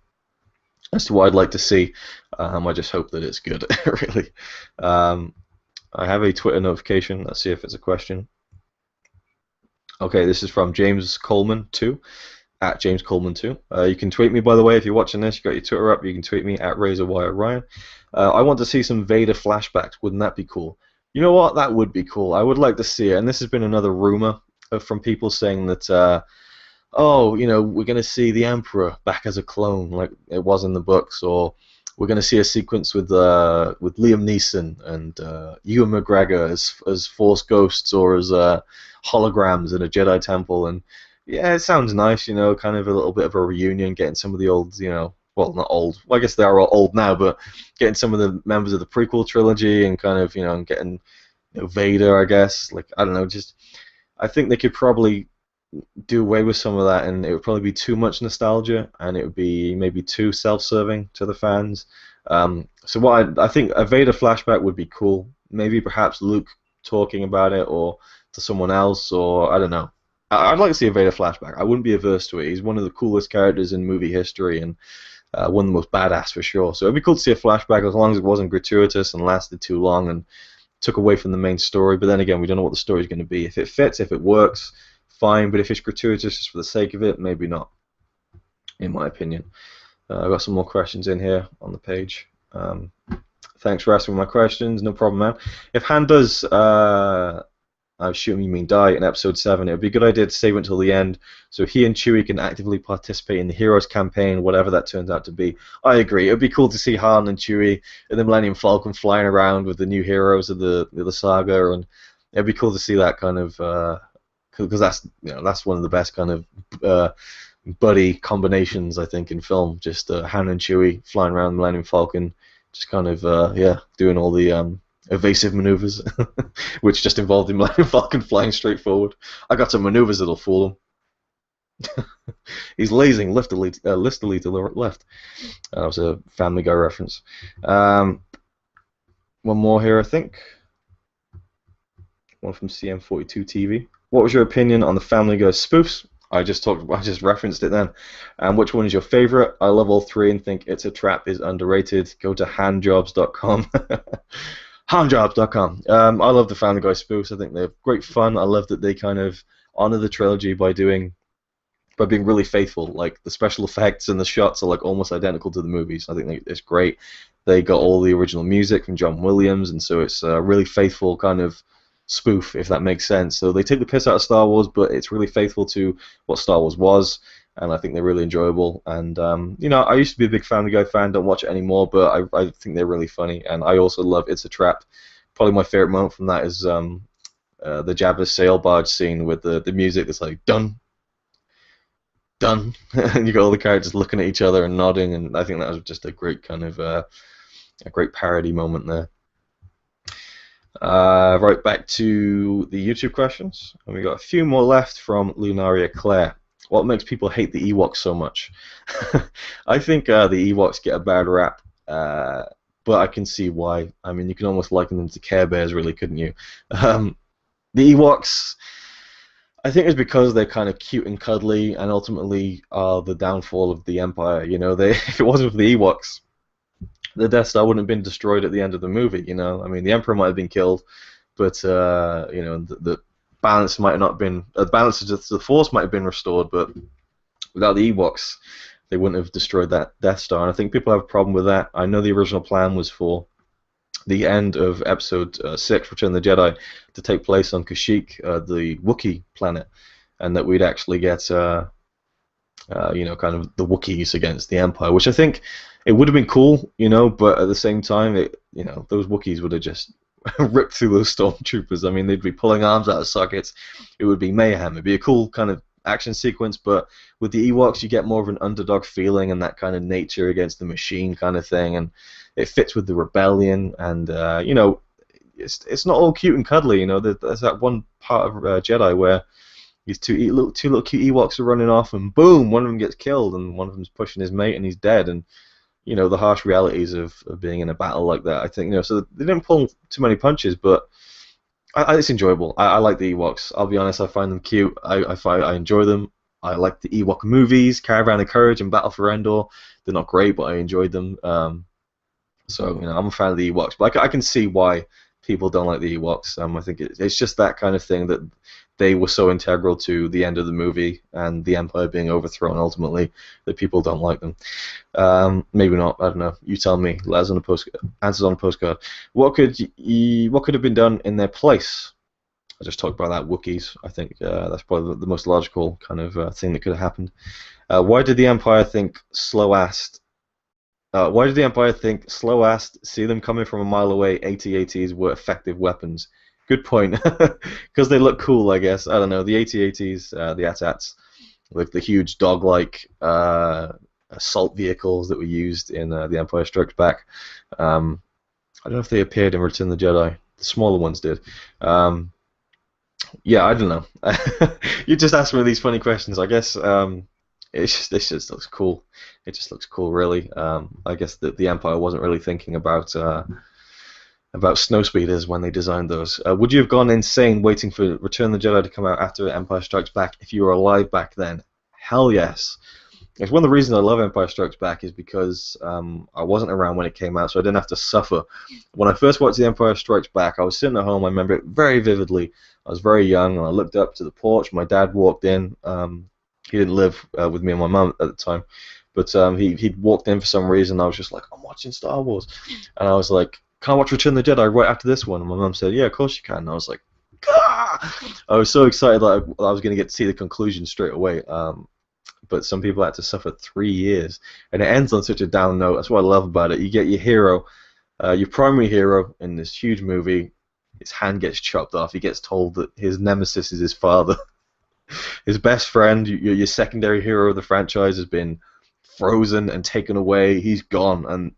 S1: as to what I'd like to see. I just hope that it's good, really. I have a Twitter notification. Let's see if it's a question. Okay, this is from James Coleman 2, at James Coleman 2. You can tweet me, by the way, if you're watching this. You got your Twitter up. You can tweet me at RazorWireRyan. I want to see some Vader flashbacks. Wouldn't that be cool? You know what? That would be cool. I would like to see it. And this has been another rumor from people saying that oh, we're going to see the Emperor back as a clone, like it was in the books, or we're going to see a sequence with Liam Neeson and Ewan McGregor as Force ghosts or as holograms in a Jedi temple, and yeah, it sounds nice, kind of a little bit of a reunion, getting some of the old, well, not old, well, I guess they are all old now, but getting some of the members of the prequel trilogy and kind of, and getting Vader, I guess, like I don't know, just I think they could probably do away with some of that, and it would probably be too much nostalgia, and it would be maybe too self-serving to the fans. So what I think a Vader flashback would be cool. Maybe perhaps Luke talking about it, or to someone else, or I don't know. I'd like to see a Vader flashback. I wouldn't be averse to it. He's one of the coolest characters in movie history, and one of the most badass for sure. So it'd be cool to see a flashback as long as it wasn't gratuitous and lasted too long and took away from the main story. But then again, we don't know what the story's going to be. If it fits, if it works, fine, but if it's gratuitous just for the sake of it, maybe not, in my opinion. I've got some more questions in here on the page. Thanks for asking my questions, no problem, man. If Han does, I assume you mean die, in Episode 7, it would be a good idea to save it until the end, so he and Chewie can actively participate in the Heroes campaign, whatever that turns out to be. I agree, it would be cool to see Han and Chewie and the Millennium Falcon flying around with the new heroes of the saga, and it'd be cool to see that kind of... because that's one of the best kind of buddy combinations I think in film. Just Han and Chewie flying around the Millennium Falcon, just kind of doing all the evasive maneuvers, which just involved the Millennium Falcon flying straight forward. I got some maneuvers that'll fool him. He's lasing listily to the left. That was a Family Guy reference. One more here, I think. One from CM42 TV. What was your opinion on the Family Guy spoofs? I just referenced it then. Which one is your favorite? I love all three and think It's a Trap is underrated. Go to handjobs.com. handjobs.com. I love the Family Guy spoofs. I think they're great fun. I love that they kind of honor the trilogy by being really faithful. Like the special effects and the shots are like almost identical to the movies. I think it's great. They got all the original music from John Williams, and so it's a really faithful kind of spoof, if that makes sense. So they take the piss out of Star Wars, but it's really faithful to what Star Wars was, and I think they're really enjoyable. And I used to be a big Family Guy fan, don't watch it anymore, but I think they're really funny, and I also love It's a Trap. Probably my favorite moment from that is the Jabba's sail barge scene with the music that's like dun dun, and you got all the characters looking at each other and nodding, and I think that was just a great kind of a great parody moment there. Right, back to the YouTube questions, and we got a few more left from Lunaria Claire. What makes people hate the Ewoks so much? I think the Ewoks get a bad rap, but I can see why. I mean, you can almost liken them to Care Bears, really, couldn't you? The Ewoks, I think it's because they're kind of cute and cuddly, and ultimately are the downfall of the Empire. If it wasn't for the Ewoks, the Death Star wouldn't have been destroyed at the end of the movie. I mean, the Emperor might have been killed, but the balance might have not been. The balance of the Force might have been restored, but without the Ewoks, they wouldn't have destroyed that Death Star. And I think people have a problem with that. I know the original plan was for the end of Episode 6, Return of the Jedi, to take place on Kashyyyk, the Wookiee planet, and that we'd actually get kind of the Wookiees against the Empire, which I think it would have been cool, but at the same time, those Wookiees would have just ripped through those stormtroopers. I mean, they'd be pulling arms out of sockets. It would be mayhem. It'd be a cool kind of action sequence, but with the Ewoks, you get more of an underdog feeling and that kind of nature against the machine kind of thing, and it fits with the rebellion, and it's not all cute and cuddly. There's that one part of Jedi where these two little cute Ewoks are running off, and boom, one of them gets killed, and one of them's pushing his mate, and he's dead, and the harsh realities of being in a battle like that. I think so they didn't pull too many punches, but it's enjoyable. I like the Ewoks. I'll be honest, I find them cute. I enjoy them. I like the Ewok movies, Caravan of Courage and Battle for Endor. They're not great, but I enjoyed them. So I'm a fan of the Ewoks, but I can see why people don't like the Ewoks. I think it's just that kind of thing that they were so integral to the end of the movie and the Empire being overthrown ultimately that people don't like them. Maybe not. I don't know. You tell me. Let us on the answers on a postcard. What could have been done in their place? I just talked about that, Wookiees. I think that's probably the most logical kind of thing that could have happened. Why did the Empire think slow-assed? Why did the Empire think slow-assed, see them coming from a mile away, AT-ATs were effective weapons? Good point. Because they look cool, I guess. I don't know. The AT-ATs, the AT-ATs, like the huge dog-like assault vehicles that were used in The Empire Strikes Back. I don't know if they appeared in Return of the Jedi. The smaller ones did. Yeah, I don't know. You just asked me these funny questions. I guess this just looks cool. It just looks cool, really. I guess that the Empire wasn't really thinking about snowspeeders when they designed those. Would you have gone insane waiting for Return of the Jedi to come out after Empire Strikes Back if you were alive back then? Hell yes. It's one of the reasons I love Empire Strikes Back is because I wasn't around when it came out, so I didn't have to suffer. When I first watched The Empire Strikes Back, I was sitting at home. I remember it very vividly. I was very young, and I looked up to the porch. My dad walked in. He didn't live with me and my mum at the time, but he'd walked in for some reason. I was just like, I'm watching Star Wars, and I was like, can I watch Return of the Jedi right after this one? And my mum said, yeah, of course you can. And I was like, ah! I was so excited that I was going to get to see the conclusion straight away. But some people had to suffer 3 years, and it ends on such a down note. That's what I love about it. You get your hero, your primary hero in this huge movie. His hand gets chopped off. He gets told that his nemesis is his father. His best friend, your secondary hero of the franchise, has been frozen and taken away. He's gone, and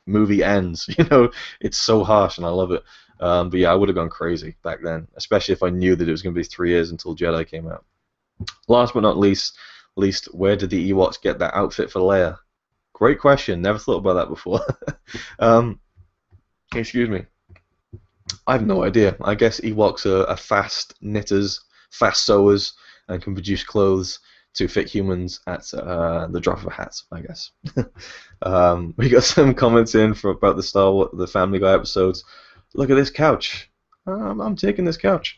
S1: movie ends. You know, it's so harsh, and I love it. But yeah, I would have gone crazy back then, especially if I knew that it was going to be 3 years until Jedi came out. Last but not least, where did the Ewoks get that outfit for Leia? Great question. Never thought about that before. Excuse me. I have no idea. I guess Ewoks are fast knitters, fast sewers, and can produce clothes to fit humans at the drop of a hat, I guess. We got some comments in about the Family Guy episodes. Look at this couch. I'm taking this couch.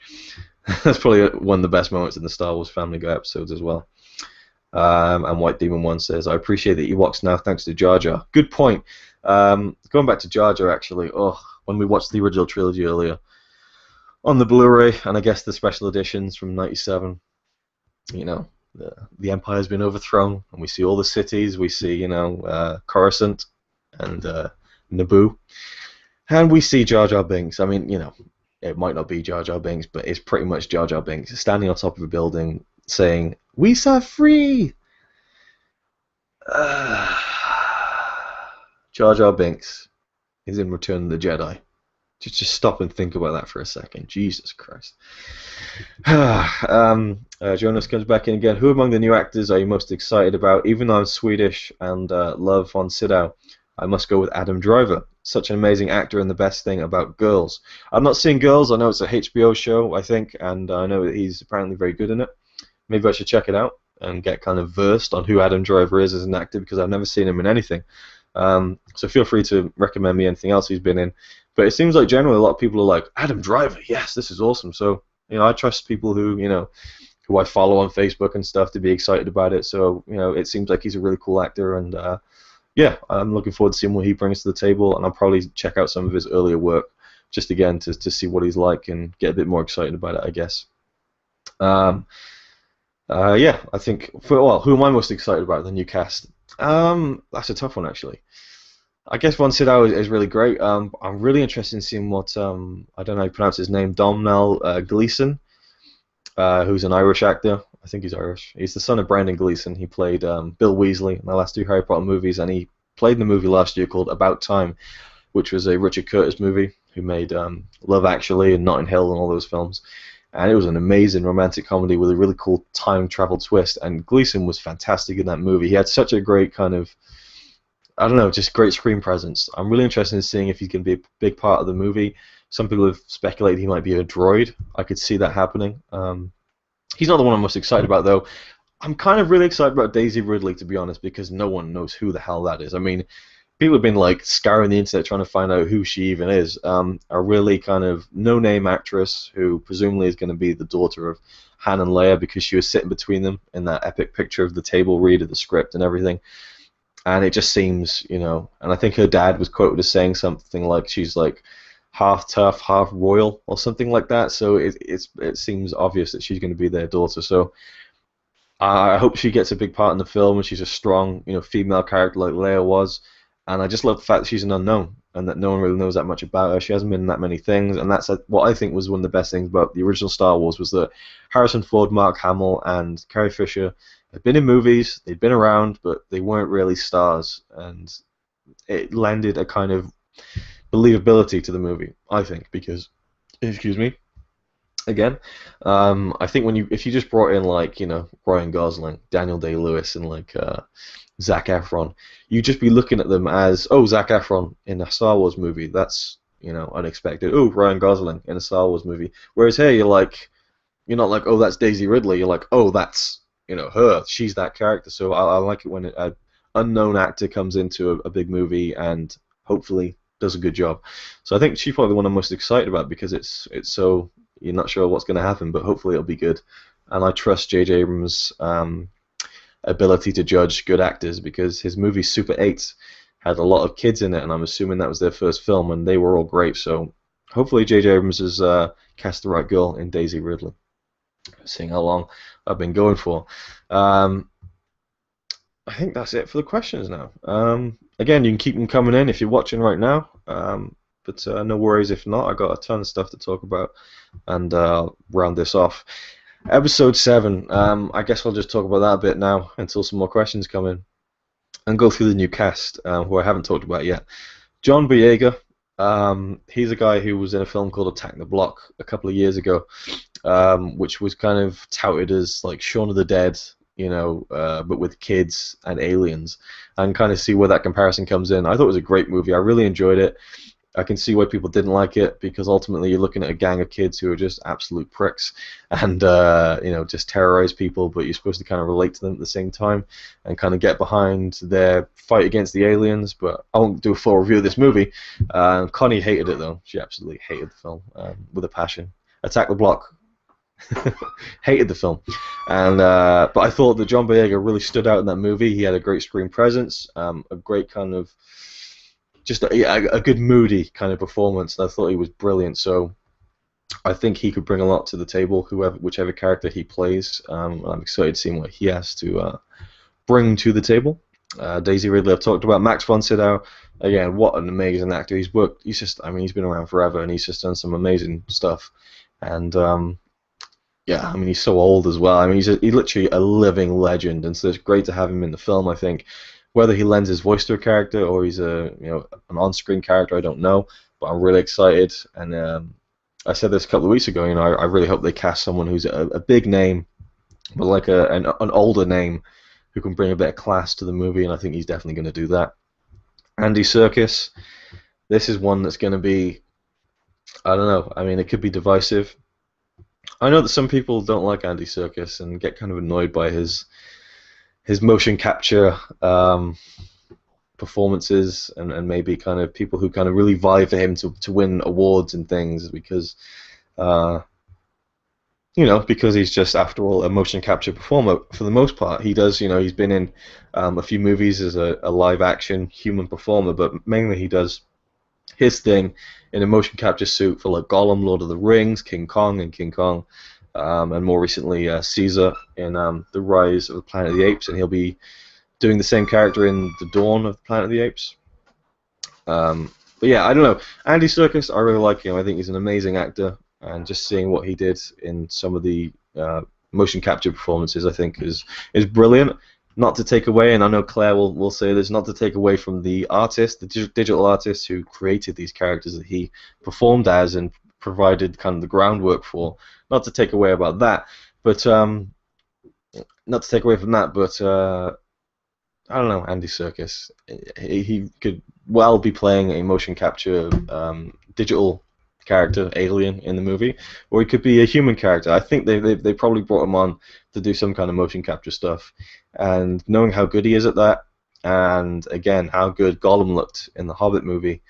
S1: That's probably one of the best moments in the Star Wars Family Guy episodes as well. And White Demon 1 says, I appreciate the Ewoks now thanks to Jar Jar. Good point. Going back to Jar Jar, actually, when we watched the original trilogy earlier, on the Blu-ray, and I guess the special editions from '97, you know, the Empire's been overthrown, and we see all the cities. We see, you know, Coruscant and Naboo, and we see Jar Jar Binks. I mean, you know, it might not be Jar Jar Binks, but it's pretty much Jar Jar Binks standing on top of a building saying, "We are free!" Jar Jar Binks is in Return of the Jedi. Just stop and think about that for a second. Jesus Christ. Jonas comes back in again. Who among the new actors are you most excited about? Even though I'm Swedish and love von Sydow, I must go with Adam Driver. Such an amazing actor and the best thing about Girls. I've not seen Girls. I know it's a HBO show, I think, and I know that he's apparently very good in it. Maybe I should check it out and get kind of versed on who Adam Driver is as an actor because I've never seen him in anything. So feel free to recommend me anything else he's been in. But it seems like generally a lot of people are like, Adam Driver, yes, this is awesome. So, you know, I trust people who, you know, who I follow on Facebook and stuff to be excited about it. So, you know, it seems like he's a really cool actor. And, yeah, I'm looking forward to seeing what he brings to the table. And I'll probably check out some of his earlier work just, again, to see what he's like and get a bit more excited about it, I guess. Yeah, I think, who am I most excited about, the new cast? That's a tough one, actually. I guess von Sydow is really great. I'm really interested in seeing what, I don't know how you pronounce his name, Domhnall Gleeson, who's an Irish actor. I think he's Irish. He's the son of Brendan Gleeson. He played Bill Weasley in the last 2 Harry Potter movies, and he played in a movie last year called About Time, which was a Richard Curtis movie, who made Love Actually and Notting Hill and all those films. And it was an amazing romantic comedy with a really cool time travel twist, and Gleeson was fantastic in that movie. He had such a great kind of, I don't know, just great screen presence. I'm really interested in seeing if he's going to be a big part of the movie. Some people have speculated he might be a droid. I could see that happening. He's not the one I'm most excited about, though. I'm kind of really excited about Daisy Ridley, to be honest, because no one knows who the hell that is. I mean, people have been like scouring the internet trying to find out who she even is. A really kind of no-name actress who presumably is going to be the daughter of Han and Leia because she was sitting between them in that epic picture of the table read of the script and everything. And it just seems, you know, and I think her dad was quoted as saying something like, she's like, half tough, half royal, or something like that. So it seems obvious that she's going to be their daughter. So I hope she gets a big part in the film, and she's a strong, female character like Leia was. And I just love the fact that she's an unknown, and that no one really knows that much about her. She hasn't been in that many things, and that's what I think was one of the best things about the original Star Wars was that Harrison Ford, Mark Hamill, and Carrie Fisher had been in movies, they'd been around, but they weren't really stars, and it lended a kind of believability to the movie, I think, because, excuse me, again, I think if you just brought in like Ryan Gosling, Daniel Day-Lewis, and like Zac Efron, you'd just be looking at them as, oh, Zac Efron in a Star Wars movie, that's unexpected. Oh, Ryan Gosling in a Star Wars movie. Whereas here you're not like, oh, that's Daisy Ridley. You're like, oh, that's her. She's that character. So I like it when an unknown actor comes into a big movie and hopefully does a good job. So I think she's probably the one I'm most excited about because it's so you're not sure what's going to happen, but hopefully it'll be good. And I trust J.J. Abrams' ability to judge good actors because his movie Super 8 had a lot of kids in it, and I'm assuming that was their first film, and they were all great. So hopefully J.J. Abrams has cast the right girl in Daisy Ridley. Seeing how long I've been going for. I think that's it for the questions now. Again, you can keep them coming in if you're watching right now. But no worries if not. I got a ton of stuff to talk about, and round this off. Episode 7. I guess I'll just talk about that a bit now until some more questions come in, and go through the new cast, who I haven't talked about yet. John Boyega. He's a guy who was in a film called Attack the Block a couple of years ago, which was kind of touted as like Shaun of the Dead, but with kids and aliens, and kind of see where that comparison comes in. I thought it was a great movie. I really enjoyed it. I can see why people didn't like it because ultimately you're looking at a gang of kids who are just absolute pricks and just terrorize people, but you're supposed to kind of relate to them at the same time and kind of get behind their fight against the aliens. But I won't do a full review of this movie. Connie hated it though. She absolutely hated the film with a passion. Attack the Block. Hated the film, and but I thought that John Boyega really stood out in that movie. He had a great screen presence, a great kind of just a good moody kind of performance, and I thought he was brilliant. So I think he could bring a lot to the table, whichever character he plays. I'm excited to see what he has to bring to the table. Daisy Ridley I've talked about. Max von Sydow, again, what an amazing actor. He's been around forever, and he's just done some amazing stuff. And he's so old as well. He's literally a living legend, and so it's great to have him in the film. I think whether he lends his voice to a character or he's an on-screen character, I don't know, but I'm really excited. And I said this a couple of weeks ago. I really hope they cast someone who's a big name, but like an older name who can bring a bit of class to the movie, and I think he's definitely going to do that. Andy Serkis, this is one that's going to be, I don't know. It could be divisive. I know that some people don't like Andy Serkis and get kind of annoyed by his motion capture performances and maybe kind of people who kind of really vie for him to win awards and things because because he's just, after all, a motion capture performer for the most part. He does, he's been in a few movies as a live action human performer, but mainly he does his thing in a motion capture suit for like Gollum, Lord of the Rings, King Kong, and more recently Caesar in The Rise of the Planet of the Apes, and he'll be doing the same character in The Dawn of the Planet of the Apes. But yeah, I don't know. Andy Serkis, I really like him. I think he's an amazing actor, and just seeing what he did in some of the motion capture performances, I think is brilliant. Not to take away, and I know Claire will say this, not to take away from the artist, the digital artist who created these characters that he performed as and provided kind of the groundwork for. Not to take away about that, but not to take away from that, but I don't know, Andy Serkis. He could well be playing a motion capture digital character, alien, in the movie, or he could be a human character. I think they probably brought him on to do some kind of motion capture stuff, and knowing how good he is at that, and again how good Gollum looked in the Hobbit movie,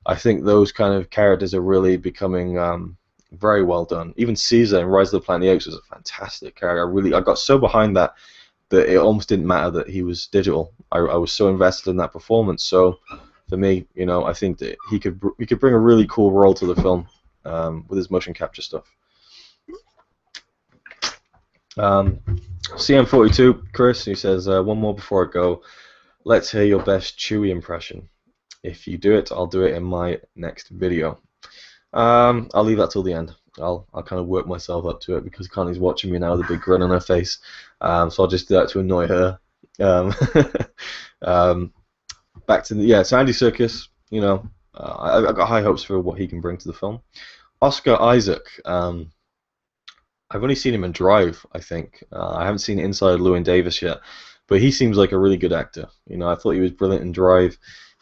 S1: I think those kind of characters are really becoming very well done. Even Caesar in Rise of the Planet of the Apes was a fantastic character. I got so behind that it almost didn't matter that he was digital. I was so invested in that performance. So for me, you know, I think that he could bring a really cool role to the film with his motion capture stuff. CM42, Chris, he says, one more before I go. Let's hear your best Chewie impression. If you do it, I'll do it in my next video. I'll leave that till the end. I'll kind of work myself up to it because Connie's watching me now with a big grin on her face. So I'll just do that to annoy her. Back to so Andy Serkis, you know, I've got high hopes for what he can bring to the film. Oscar Isaac, I've only seen him in Drive, I think. I haven't seen Inside Llewyn Davis yet, but he seems like a really good actor. You know, I thought he was brilliant in Drive.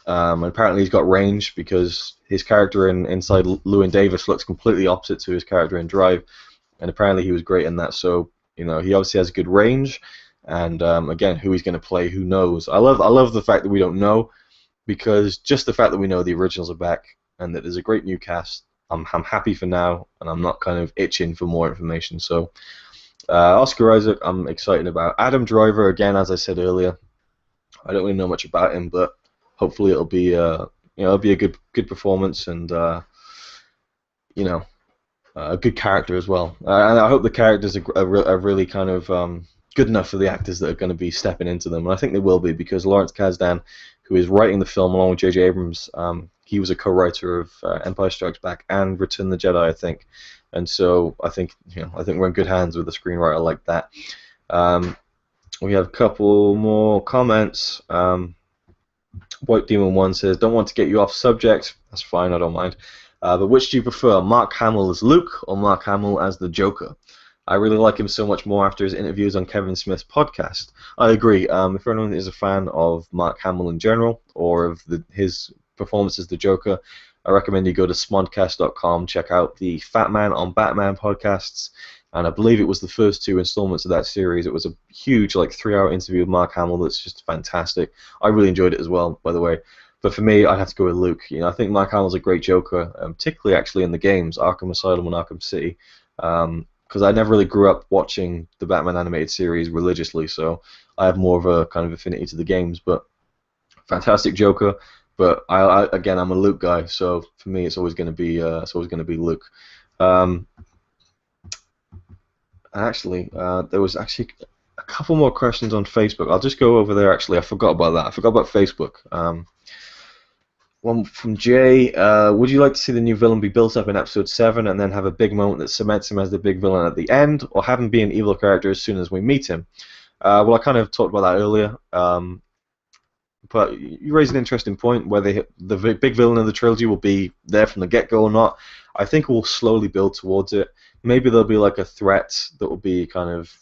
S1: And apparently he's got range because his character in Inside Llewyn Davis looks completely opposite to his character in Drive, and apparently he was great in that. So, you know, he obviously has good range. And again, who he's going to play, who knows? I love the fact that we don't know, because just the fact that we know the originals are back and that there's a great new cast, I'm happy for now, and I'm not kind of itching for more information. So, Oscar Isaac, I'm excited about. Adam Driver, again, as I said earlier, I don't really know much about him, but hopefully it'll be it'll be a good performance, and you know, a good character as well. And I hope the characters are really kind of good enough for the actors that are going to be stepping into them, and I think they will be, because Lawrence Kasdan, who is writing the film along with J.J. Abrams, he was a co-writer of Empire Strikes Back and Return of the Jedi, I think, and so I think we're in good hands with a screenwriter like that. We have a couple more comments. White Demon 1 says, don't want to get you off subject. That's fine, I don't mind. But which do you prefer, Mark Hamill as Luke or Mark Hamill as the Joker? I really like him so much more after his interviews on Kevin Smith's podcast. I agree. If anyone is a fan of Mark Hamill in general, or of his performance as the Joker, I recommend you go to smodcast.com, check out the Fat Man on Batman podcasts, and I believe it was the first 2 installments of that series. It was a huge, like, 3-hour interview with Mark Hamill that's just fantastic. I really enjoyed it as well, by the way. But for me, I'd have to go with Luke. You know, I think Mark Hamill's a great Joker, particularly actually in the games, Arkham Asylum and Arkham City, because I never really grew up watching the Batman animated series religiously, so I have more of a kind of affinity to the games. But fantastic Joker. But again, I'm a Luke guy, so for me, it's always going to be Luke. Actually, there was actually a couple more questions on Facebook. I'll just go over there. Actually, I forgot about that. I forgot about Facebook. One from Jay. Would you like to see the new villain be built up in Episode 7 and then have a big moment that cements him as the big villain at the end, or have him be an evil character as soon as we meet him? Well, I kind of talked about that earlier. But you raise an interesting point, whether the big villain of the trilogy will be there from the get-go or not. I think we'll slowly build towards it. Maybe there'll be like a threat that will be kind of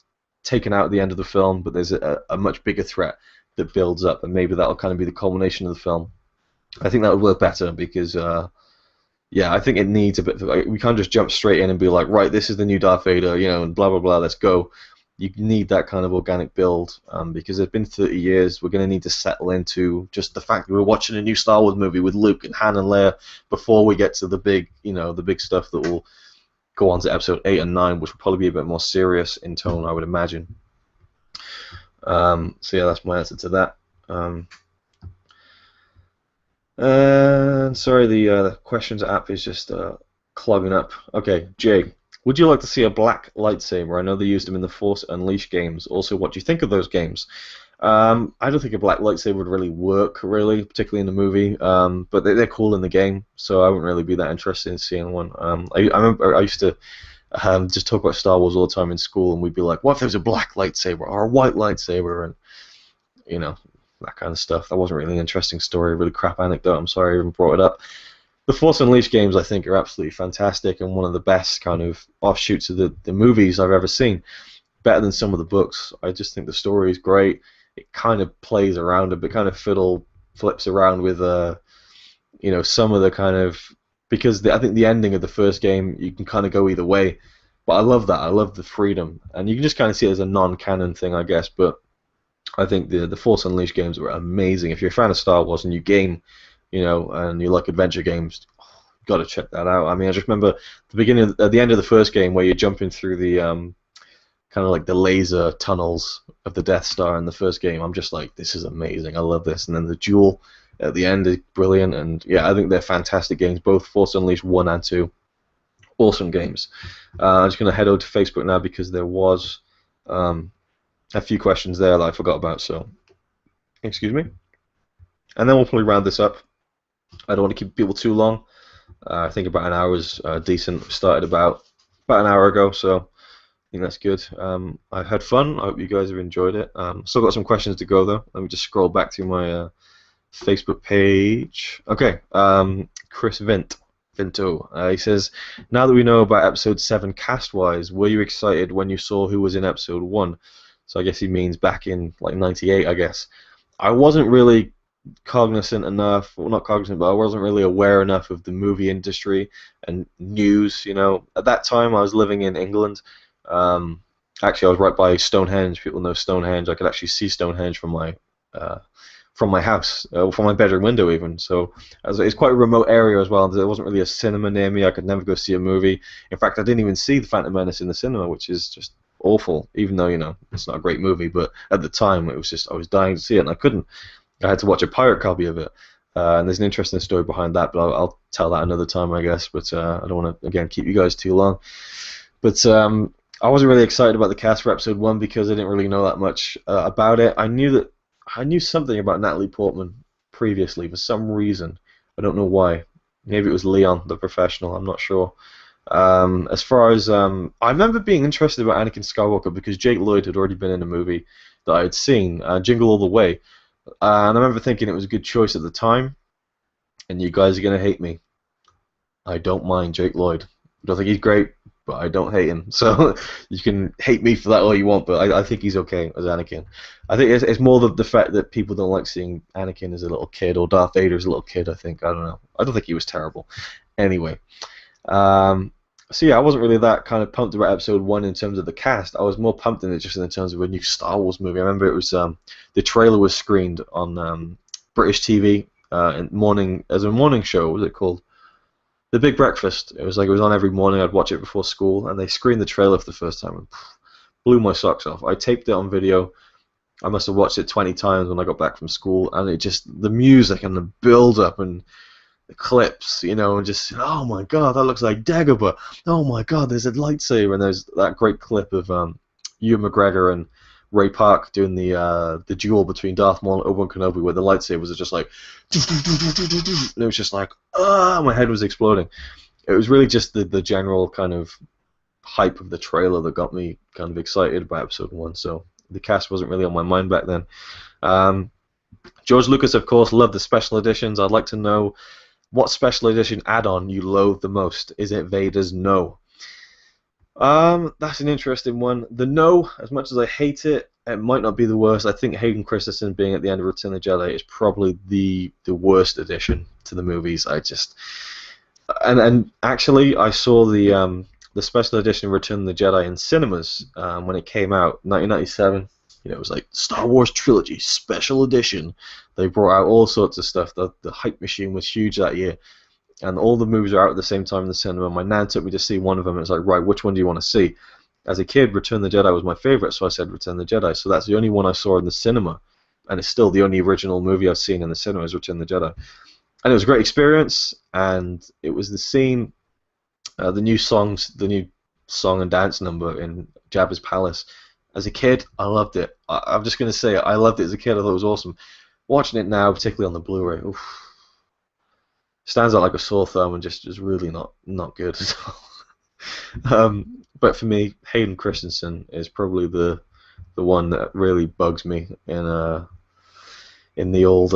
S1: taken out at the end of the film, but there's a much bigger threat that builds up, and maybe that'll kind of be the culmination of the film. I think that would work better because, I think it needs a bit. We can't just jump straight in and be like, right, this is the new Darth Vader, you know, and blah blah blah, let's go. You need that kind of organic build, because it's been 30 years. We're going to need to settle into just the fact that we're watching a new Star Wars movie with Luke and Han and Leia before we get to the big stuff that will go on to Episode 8 and 9, which will probably be a bit more serious in tone, I would imagine. So yeah, that's my answer to that. And sorry, the questions app is just clogging up. Okay, Jay. Would you like to see a black lightsaber? I know they used them in the Force Unleashed games. Also, what do you think of those games? I don't think a black lightsaber would really work, particularly in the movie. But they're cool in the game, so I wouldn't really be that interested in seeing one. I remember I used to just talk about Star Wars all the time in school, and we'd be like, what if there was a black lightsaber or a white lightsaber? And, you know, that kind of stuff. That wasn't really an interesting story, a really crap anecdote. I'm sorry I even brought it up. The Force Unleashed games, I think, are absolutely fantastic and one of the best kind of offshoots of the movies I've ever seen. Better than some of the books. I just think the story is great. It kind of plays around a bit, kind of flips around with, some of the kind of... Because I think the ending of the first game, you can kind of go either way. But I love that. I love the freedom. And you can just kind of see it as a non-canon thing, I guess. But I think the Force Unleashed games were amazing. If you're a fan of Star Wars and you game... and you like adventure games, got to check that out. I mean, I just remember at the end of the first game where you're jumping through the kind of like the laser tunnels of the Death Star in the first game. I'm just like, this is amazing. I love this. And then the duel at the end is brilliant, and yeah, I think they're fantastic games, both Force Unleashed 1 and 2. Awesome games. I'm just going to head over to Facebook now because there was a few questions there that I forgot about, so excuse me. And then we'll probably round this up. I don't want to keep people too long. I think about an hour is decent. We started about an hour ago, so I think that's good. I've had fun. I hope you guys have enjoyed it. Still got some questions to go, though. Let me just scroll back to my Facebook page. Okay, Chris Vinto. He says, now that we know about episode 7 cast-wise, were you excited when you saw who was in episode 1? So I guess he means back in like 98, I guess. I wasn't really cognizant enough, well, not cognizant, but I wasn't really aware enough of the movie industry and news, you know. At that time, I was living in England. Actually, I was right by Stonehenge. People know Stonehenge. I could actually see Stonehenge from my house, from my bedroom window even. So it's quite a remote area as well. There wasn't really a cinema near me. I could never go see a movie. In fact, I didn't even see The Phantom Menace in the cinema, which is just awful, even though, you know, it's not a great movie. But at the time, it was just, I was dying to see it, and I couldn't. I had to watch a pirate copy of it. And there's an interesting story behind that, but I'll tell that another time, I guess. But I don't want to, again, keep you guys too long. But I wasn't really excited about the cast for episode 1 because I didn't really know that much about it. I knew something about Natalie Portman previously for some reason. I don't know why. Maybe it was Leon, the professional. I'm not sure. As far as I remember being interested about Anakin Skywalker because Jake Lloyd had already been in a movie that I had seen, Jingle All the Way. And I remember thinking it was a good choice at the time. And you guys are going to hate me. I don't mind Jake Lloyd. I don't think he's great, but I don't hate him. So you can hate me for that all you want, but I think he's okay as Anakin. I think it's more the fact that people don't like seeing Anakin as a little kid or Darth Vader as a little kid, I think. I don't know. I don't think he was terrible. Anyway. So yeah, I wasn't really that kind of pumped about episode 1 in terms of the cast. I was more pumped in it just in terms of a new Star Wars movie. I remember it was the trailer was screened on British TV as a morning show. What was it called? The Big Breakfast. It was on every morning. I'd watch it before school, and they screened the trailer for the first time and blew my socks off. I taped it on video. I must have watched it 20 times when I got back from school, and it just, the music and the build-up and the clips, you know, and just, oh my god, that looks like Dagobah. Oh my god, there's a lightsaber, and there's that great clip of Ewan McGregor and Ray Park doing the duel between Darth Maul and Obi-Wan Kenobi, where the lightsabers are just like, and it was just like, my head was exploding. It was really just the general kind of hype of the trailer that got me kind of excited about episode 1. So the cast wasn't really on my mind back then. George Lucas, of course, loved the special editions. I'd like to know what special edition add-on you loathe the most. Is it Vader's No? That's an interesting one. The No, as much as I hate it, it might not be the worst. I think Hayden Christensen being at the end of Return of the Jedi is probably the worst addition to the movies. I just and actually I saw the special edition Return of the Jedi in cinemas when it came out, 1997. You know, it was like Star Wars Trilogy Special Edition. They brought out all sorts of stuff. The hype machine was huge that year. And all the movies are out at the same time in the cinema. My nan took me to see one of them. And it's like, right, which one do you want to see? As a kid, Return of the Jedi was my favorite, so I said Return of the Jedi. So that's the only one I saw in the cinema. And it's still the only original movie I've seen in the cinema is Return of the Jedi. And it was a great experience. And it was the scene, the new song and dance number in Jabba's palace. As a kid, I loved it. I'm just going to say it. I loved it as a kid. I thought it was awesome. Watching it now, particularly on the Blu-ray, stands out like a sore thumb and just really not good at all. But for me, Hayden Christensen is probably the one that really bugs me in the old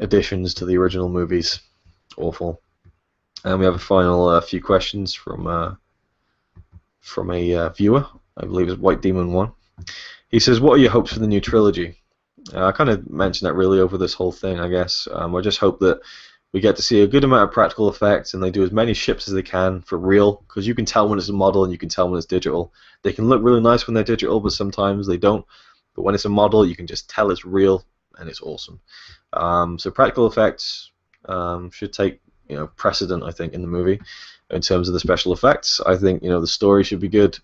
S1: additions to the original movies. Awful. And we have a final few questions from a viewer. I believe it's White Demon 1. He says, what are your hopes for the new trilogy? I kind of mentioned that really over this whole thing, I guess. I just hope that we get to see a good amount of practical effects and they do as many ships as they can for real, because you can tell when it's a model and you can tell when it's digital. They can look really nice when they're digital, but sometimes they don't. But when it's a model, you can just tell it's real, and it's awesome. So practical effects should take precedent, I think, in the movie. In terms of the special effects, I think the story should be good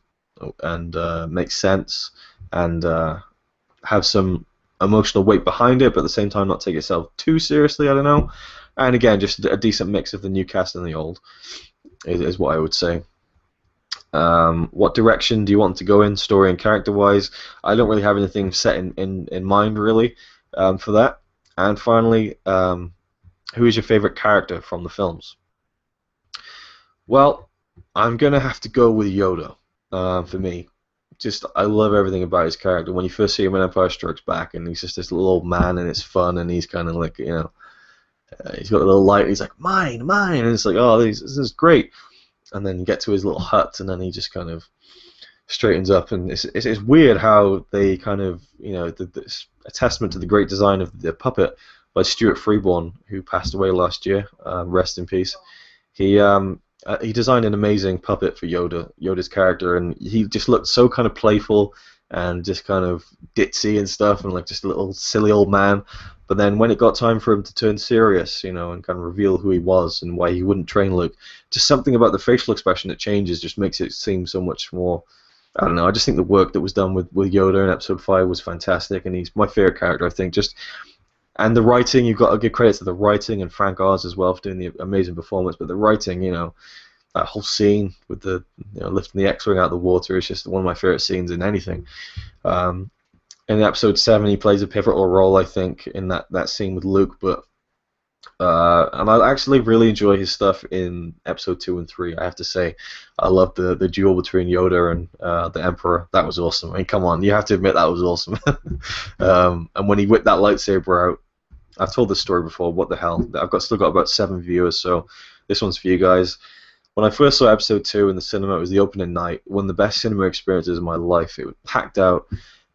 S1: and make sense and have some emotional weight behind it, but at the same time not take itself too seriously. I don't know. And again, just a decent mix of the new cast and the old is what I would say. What direction do you want to go in, story and character-wise? I don't really have anything set in mind, really, for that. And finally, who is your favorite character from the films? Well, I'm going to have to go with Yoda, for me. Just, I love everything about his character. When you first see him in Empire Strikes Back, and he's just this little old man, and it's fun, and he's kind of like, he's got a little light, and he's like, mine, mine, and it's like, oh, this is great. And then you get to his little hut, and then he just kind of straightens up, and it's weird how they kind of, it's a testament to the great design of the puppet by Stuart Freeborn, who passed away last year. Rest in peace. He designed an amazing puppet for Yoda's character, and he just looked so kind of playful and just kind of ditzy and stuff, and like just a little silly old man. But then when it got time for him to turn serious, and kind of reveal who he was and why he wouldn't train Luke, just something about the facial expression that changes just makes it seem so much more. I don't know. I just think the work that was done with Yoda in Episode 5 was fantastic, and he's my favorite character, I think. And the writing, you've got to give credit to the writing and Frank Oz as well for doing the amazing performance. But the writing, that whole scene with the lifting the X-wing out of the water is just one of my favorite scenes in anything. In Episode 7, he plays a pivotal role, I think, in that scene with Luke. But and I actually really enjoy his stuff in Episode 2 and 3. I have to say, I love the duel between Yoda and the Emperor. That was awesome. I mean, come on, you have to admit that was awesome. And when he whipped that lightsaber out, I've told this story before. What the hell? Still got about 7 viewers, so this one's for you guys. When I first saw Episode 2 in the cinema, it was the opening night. One of the best cinema experiences of my life. It was packed out,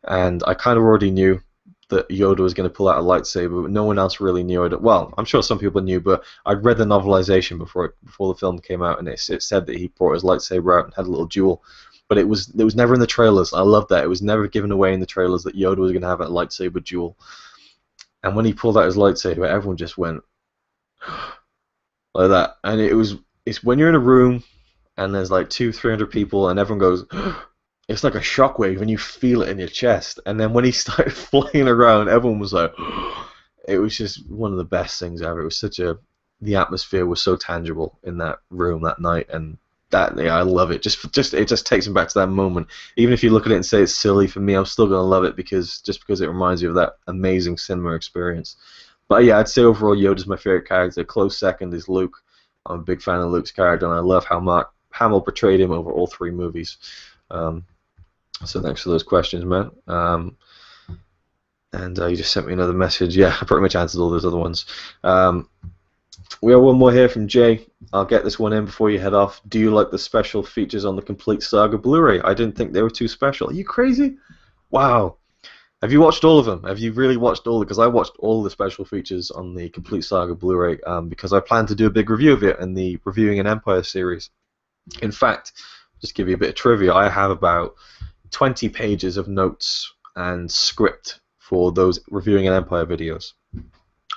S1: and I kind of already knew that Yoda was going to pull out a lightsaber, but no one else really knew it. Well, I'm sure some people knew, but I'd read the novelization before the film came out, and it said that he brought his lightsaber out and had a little duel. But it was never in the trailers. I love that. It was never given away in the trailers that Yoda was going to have a lightsaber duel. And when he pulled out his lightsaber, everyone just went like that. And it's when you're in a room and there's like 200-300 people and everyone goes, it's like a shockwave and you feel it in your chest. And then when he started flying around, everyone was like, it was just one of the best things ever. It was the atmosphere was so tangible in that room that night, and I love it. It just takes me back to that moment. Even if you look at it and say it's silly, for me, I'm still gonna love it because it reminds you of that amazing cinema experience. But yeah, I'd say overall Yoda's my favorite character. Close second is Luke. I'm a big fan of Luke's character, and I love how Mark Hamill portrayed him over all 3 movies. So thanks for those questions, man. And you just sent me another message. Yeah, I pretty much answered all those other ones. We have one more here from Jay. I'll get this one in before you head off. Do you like the special features on the Complete Saga Blu-ray? I didn't think they were too special. Are you crazy? Wow. Have you watched all of them? Have you really watched all of them? Because I watched all the special features on the Complete Saga Blu-ray because I plan to do a big review of it in the Reviewing an Empire series. In fact, just give you a bit of trivia, I have about 20 pages of notes and script for those Reviewing an Empire videos.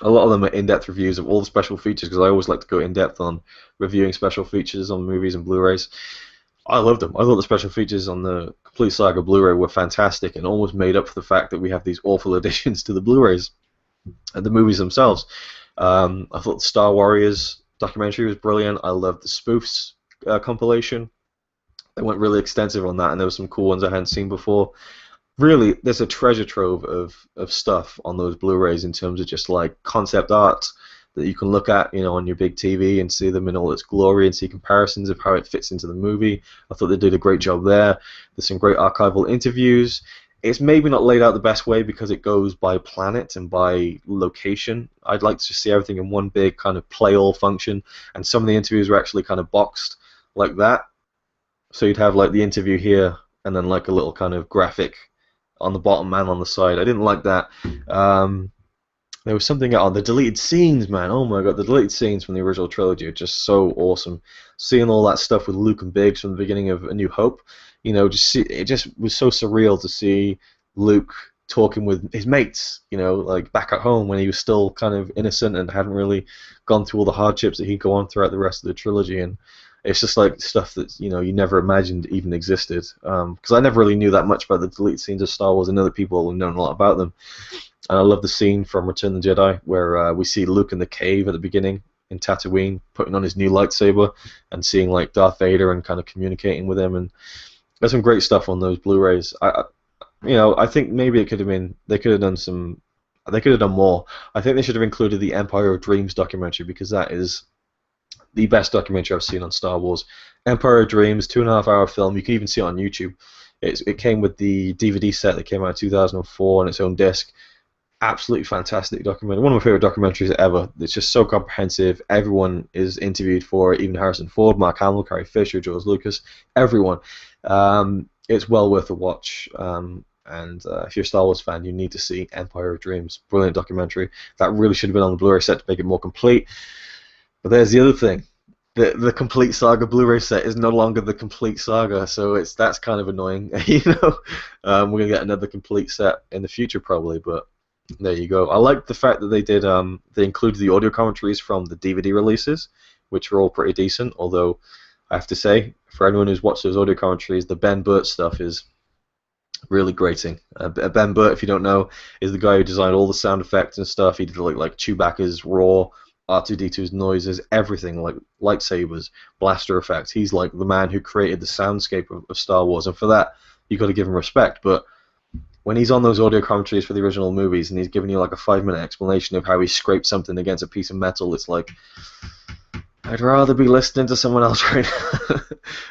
S1: A lot of them are in-depth reviews of all the special features because I always like to go in-depth on reviewing special features on movies and Blu-rays. I loved them. I thought the special features on the Complete Saga Blu-ray were fantastic and almost made up for the fact that we have these awful additions to the Blu-rays and the movies themselves. I thought the Star Warriors documentary was brilliant. I loved the Spoofs compilation. They went really extensive on that, and there were some cool ones I hadn't seen before. Really, there's a treasure trove of stuff on those Blu-rays in terms of just like concept art that you can look at, on your big TV and see them in all its glory and see comparisons of how it fits into the movie. I thought they did a great job there. There's some great archival interviews. It's maybe not laid out the best way because it goes by planet and by location. I'd like to see everything in one big kind of play-all function, and some of the interviews were actually kind of boxed like that. So you'd have like the interview here and then like a little kind of graphic on the bottom and on the side. I didn't like that. There was something on the deleted scenes, man. Oh my god, the deleted scenes from the original trilogy are just so awesome. Seeing all that stuff with Luke and Biggs from the beginning of A New Hope, it just was so surreal to see Luke talking with his mates, like back at home when he was still kind of innocent and hadn't really gone through all the hardships that he'd go on throughout the rest of the trilogy. And it's just like stuff that you never imagined even existed. Because I never really knew that much about the deleted scenes of Star Wars, and other people have known a lot about them. And I love the scene from Return of the Jedi where we see Luke in the cave at the beginning in Tatooine, putting on his new lightsaber and seeing like Darth Vader and kind of communicating with him. And there's some great stuff on those Blu-rays. I think maybe it could have been they could have done some. They could have done more. I think they should have included the Empire of Dreams documentary because that is the best documentary I've seen on Star Wars. Empire of Dreams, 2.5 hour film. You can even see it on YouTube. It came with the DVD set that came out in 2004 on its own disc. Absolutely fantastic documentary. One of my favorite documentaries ever. It's just so comprehensive. Everyone is interviewed for it. Even Harrison Ford, Mark Hamill, Carrie Fisher, George Lucas, everyone. It's well worth a watch. And if you're a Star Wars fan, you need to see Empire of Dreams. Brilliant documentary. That really should have been on the Blu-ray set to make it more complete. But there's the other thing. The complete saga Blu-ray set is no longer the complete saga, so that's kind of annoying. We're gonna get another complete set in the future probably, but there you go. I like the fact that they included the audio commentaries from the DVD releases, which were all pretty decent. Although I have to say, for anyone who's watched those audio commentaries, the Ben Burtt stuff is really grating. Ben Burtt, if you don't know, is the guy who designed all the sound effects and stuff. He did like Chewbacca's roar, R2-D2's noises, everything, like lightsabers, blaster effects. He's like the man who created the soundscape of Star Wars, and for that, you got to give him respect. But when he's on those audio commentaries for the original movies and he's giving you like a 5-minute explanation of how he scraped something against a piece of metal, it's like, I'd rather be listening to someone else right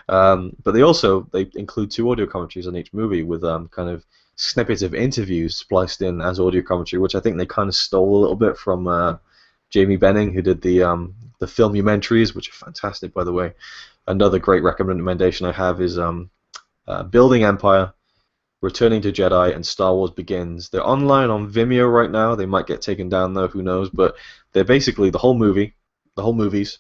S1: now. But they include 2 audio commentaries on each movie with kind of snippets of interviews spliced in as audio commentary, which I think they kind of stole a little bit from Jamie Benning, who did the filmumentaries, which are fantastic, by the way. Another great recommendation I have is Building Empire, Returning to Jedi, and Star Wars Begins. They're online on Vimeo right now. They might get taken down though, who knows? But they're basically the whole movies,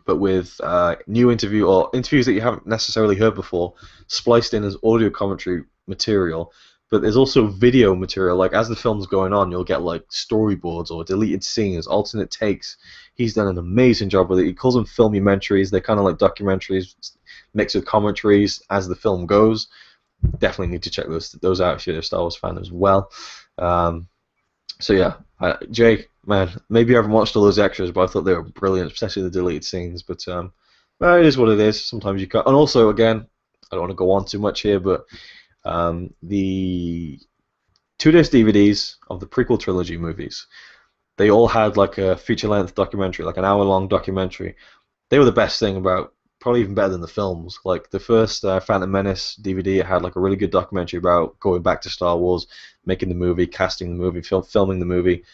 S1: but with new interviews that you haven't necessarily heard before, spliced in as audio commentary material. But there's also video material. Like as the film's going on, you'll get like storyboards or deleted scenes, alternate takes. He's done an amazing job with it. He calls them filmumentaries. They're kind of like documentaries mixed with commentaries as the film goes. Definitely need to check those out if you're a Star Wars fan as well. So yeah, Jake, man, maybe you haven't watched all those extras, but I thought they were brilliant, especially the deleted scenes. But well, it is what it is. Sometimes you can't. And also, again, I don't want to go on too much here, but the 2-disc DVDs of the prequel trilogy movies, they all had like a feature-length documentary, like an hour-long documentary. They were the best thing about, probably even better than the films. Like the first Phantom Menace DVD, it had like a really good documentary about going back to Star Wars, making the movie, casting the movie, filming the movie.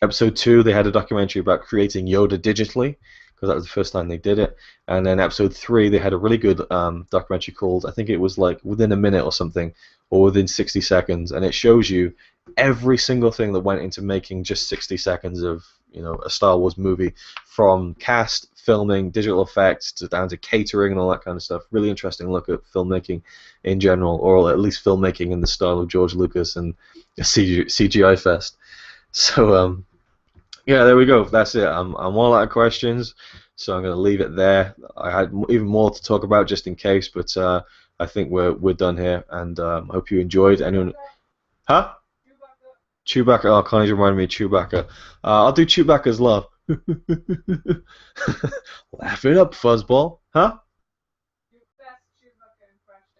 S1: Episode 2, they had a documentary about creating Yoda digitally, because that was the first time they did it. And then episode 3, they had a really good documentary called, I think it was like Within a Minute or something, or Within 60 Seconds, and it shows you every single thing that went into making just 60 seconds of a Star Wars movie, from cast, filming, digital effects, down to catering and all that kind of stuff. Really interesting look at filmmaking in general, or at least filmmaking in the style of George Lucas and CGI fest. So yeah, there we go. That's it. I'm all out of questions, so I'm going to leave it there. I had even more to talk about just in case, but I think we're done here, and I hope you enjoyed. Anyone? Huh? Chewbacca. Oh, Connie's reminding me of Chewbacca. I'll do Chewbacca's laugh. Laugh it up, fuzzball. Huh?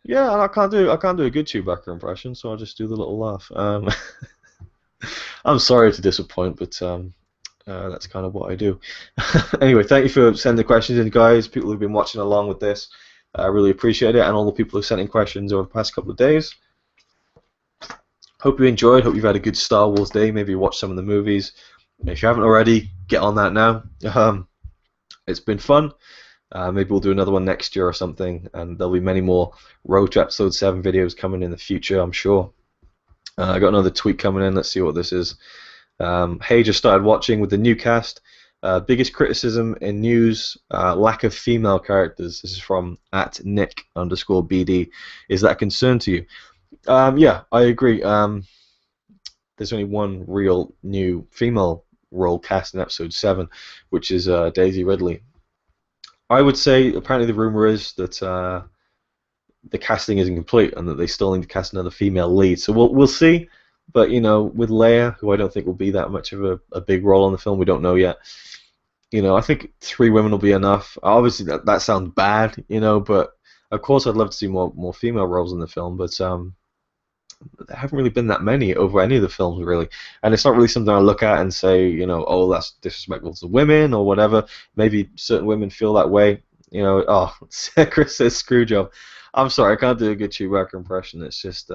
S1: Yeah, I can't do a good Chewbacca impression, so I'll just do the little laugh. I'm sorry to disappoint, but that's kind of what I do. Anyway, thank you for sending questions in, guys. People who've been watching along with this, I really appreciate it, and all the people who sent in questions over the past couple of days. Hope you enjoyed. Hope you've had a good Star Wars day. Maybe watch some of the movies. If you haven't already, get on that now. It's been fun. Maybe we'll do another one next year or something, and there'll be many more Road to Episode 7 videos coming in the future, I'm sure. I got another tweet coming in. Let's see what this is. Hey, just started watching with the new cast. Biggest criticism in news, lack of female characters. This is from @Nick_BD. Is that a concern to you? Yeah, I agree. There's only one real new female role cast in Episode 7, which is Daisy Ridley. I would say, apparently the rumor is that the casting isn't complete and that they still need to cast another female lead. So we'll see. But with Leia, who I don't think will be that much of a big role in the film, we don't know yet. I think three women will be enough. Obviously, that sounds bad, but of course, I'd love to see more female roles in the film. But there haven't really been that many over any of the films, really. And it's not really something I look at and say, oh, that's disrespectful to women or whatever. Maybe certain women feel that way. Oh, Chris says screw job. I'm sorry, I can't do a good Chewbacca impression. It's just,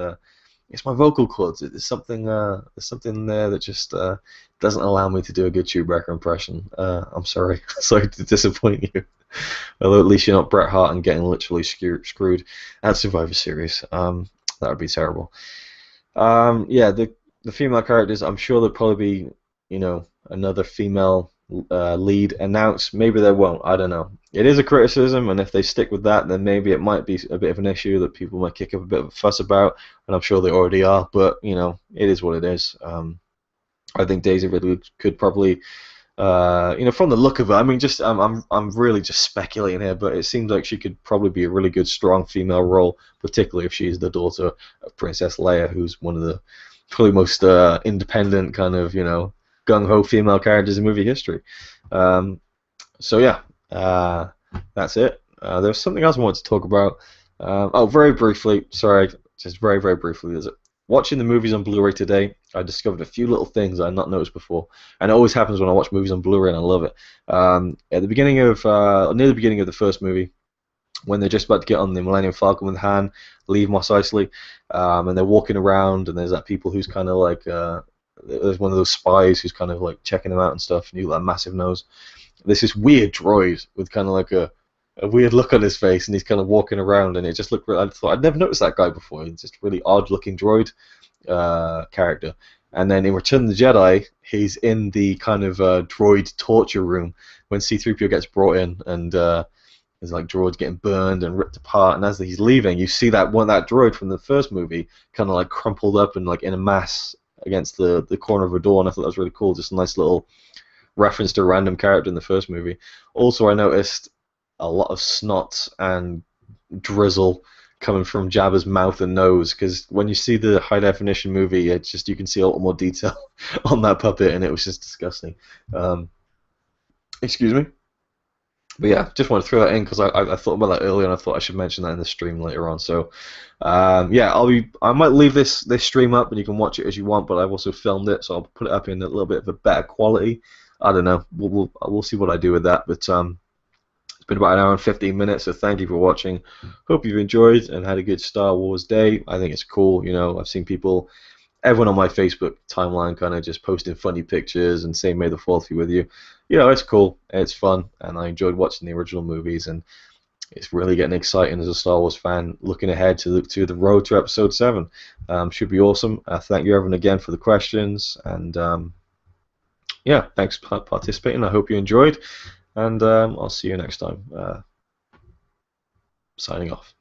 S1: it's my vocal cords. There's something there that just doesn't allow me to do a good Chewbacca impression. I'm sorry, sorry to disappoint you. Although at least you're not Bret Hart and getting literally screwed at Survivor Series. That would be terrible. Yeah, the female characters. I'm sure there'll probably be another female lead announced. Maybe there won't. I don't know. It is a criticism, and if they stick with that, then maybe it might be a bit of an issue that people might kick up a bit of a fuss about, and I'm sure they already are. But it is what it is. I think Daisy Ridley could probably, from the look of it. I mean, just I'm really just speculating here, but it seems like she could probably be a really good, strong female role, particularly if she's the daughter of Princess Leia, who's one of the probably most independent kind of gung-ho female characters in movie history. So yeah, that's it. There's something else I wanted to talk about. Very briefly, sorry, just very, very briefly. Watching the movies on Blu-ray today, I discovered a few little things I had not noticed before, and it always happens when I watch movies on Blu-ray, and I love it. At the beginning of, near the beginning of the first movie, when they're just about to get on the Millennium Falcon with Han, leave Mos Eisley, and they're walking around, and there's that people who's kind of like, there's one of those spies who's kind of like checking them out and stuff, and he's got a massive nose. There's this weird droid with kind of like a weird look on his face, and he's kind of walking around, and it just looked. I thought I'd never noticed that guy before. He's just a really odd-looking droid character. And then in Return of the Jedi, he's in the kind of droid torture room when C-3PO gets brought in, and there's like droids getting burned and ripped apart. And as he's leaving, you see that droid from the first movie kind of like crumpled up and like in a mass against the corner of a door. And I thought that was really cool. Just a nice little reference to a random character in the first movie. Also, I noticed a lot of snot and drizzle coming from Jabba's mouth and nose, because when you see the high definition movie, it's just you can see a lot more detail on that puppet, and it was just disgusting. Excuse me. But yeah, just want to throw that in because I thought about that earlier, and I thought I should mention that in the stream later on. So yeah, I might leave this stream up, and you can watch it as you want. But I've also filmed it, so I'll put it up in a little bit of a better quality. I don't know. We'll see what I do with that. But it's been about an hour and 15 minutes, so thank you for watching. Hope you've enjoyed and had a good Star Wars day. I think it's cool. I've seen everyone on my Facebook timeline kind of just posting funny pictures and saying May the 4th be with you. It's cool, it's fun, and I enjoyed watching the original movies, and it's really getting exciting as a Star Wars fan looking ahead to the road to Episode 7. Should be awesome. Thank you everyone again for the questions, and yeah, thanks for participating. I hope you enjoyed, and I'll see you next time. Signing off.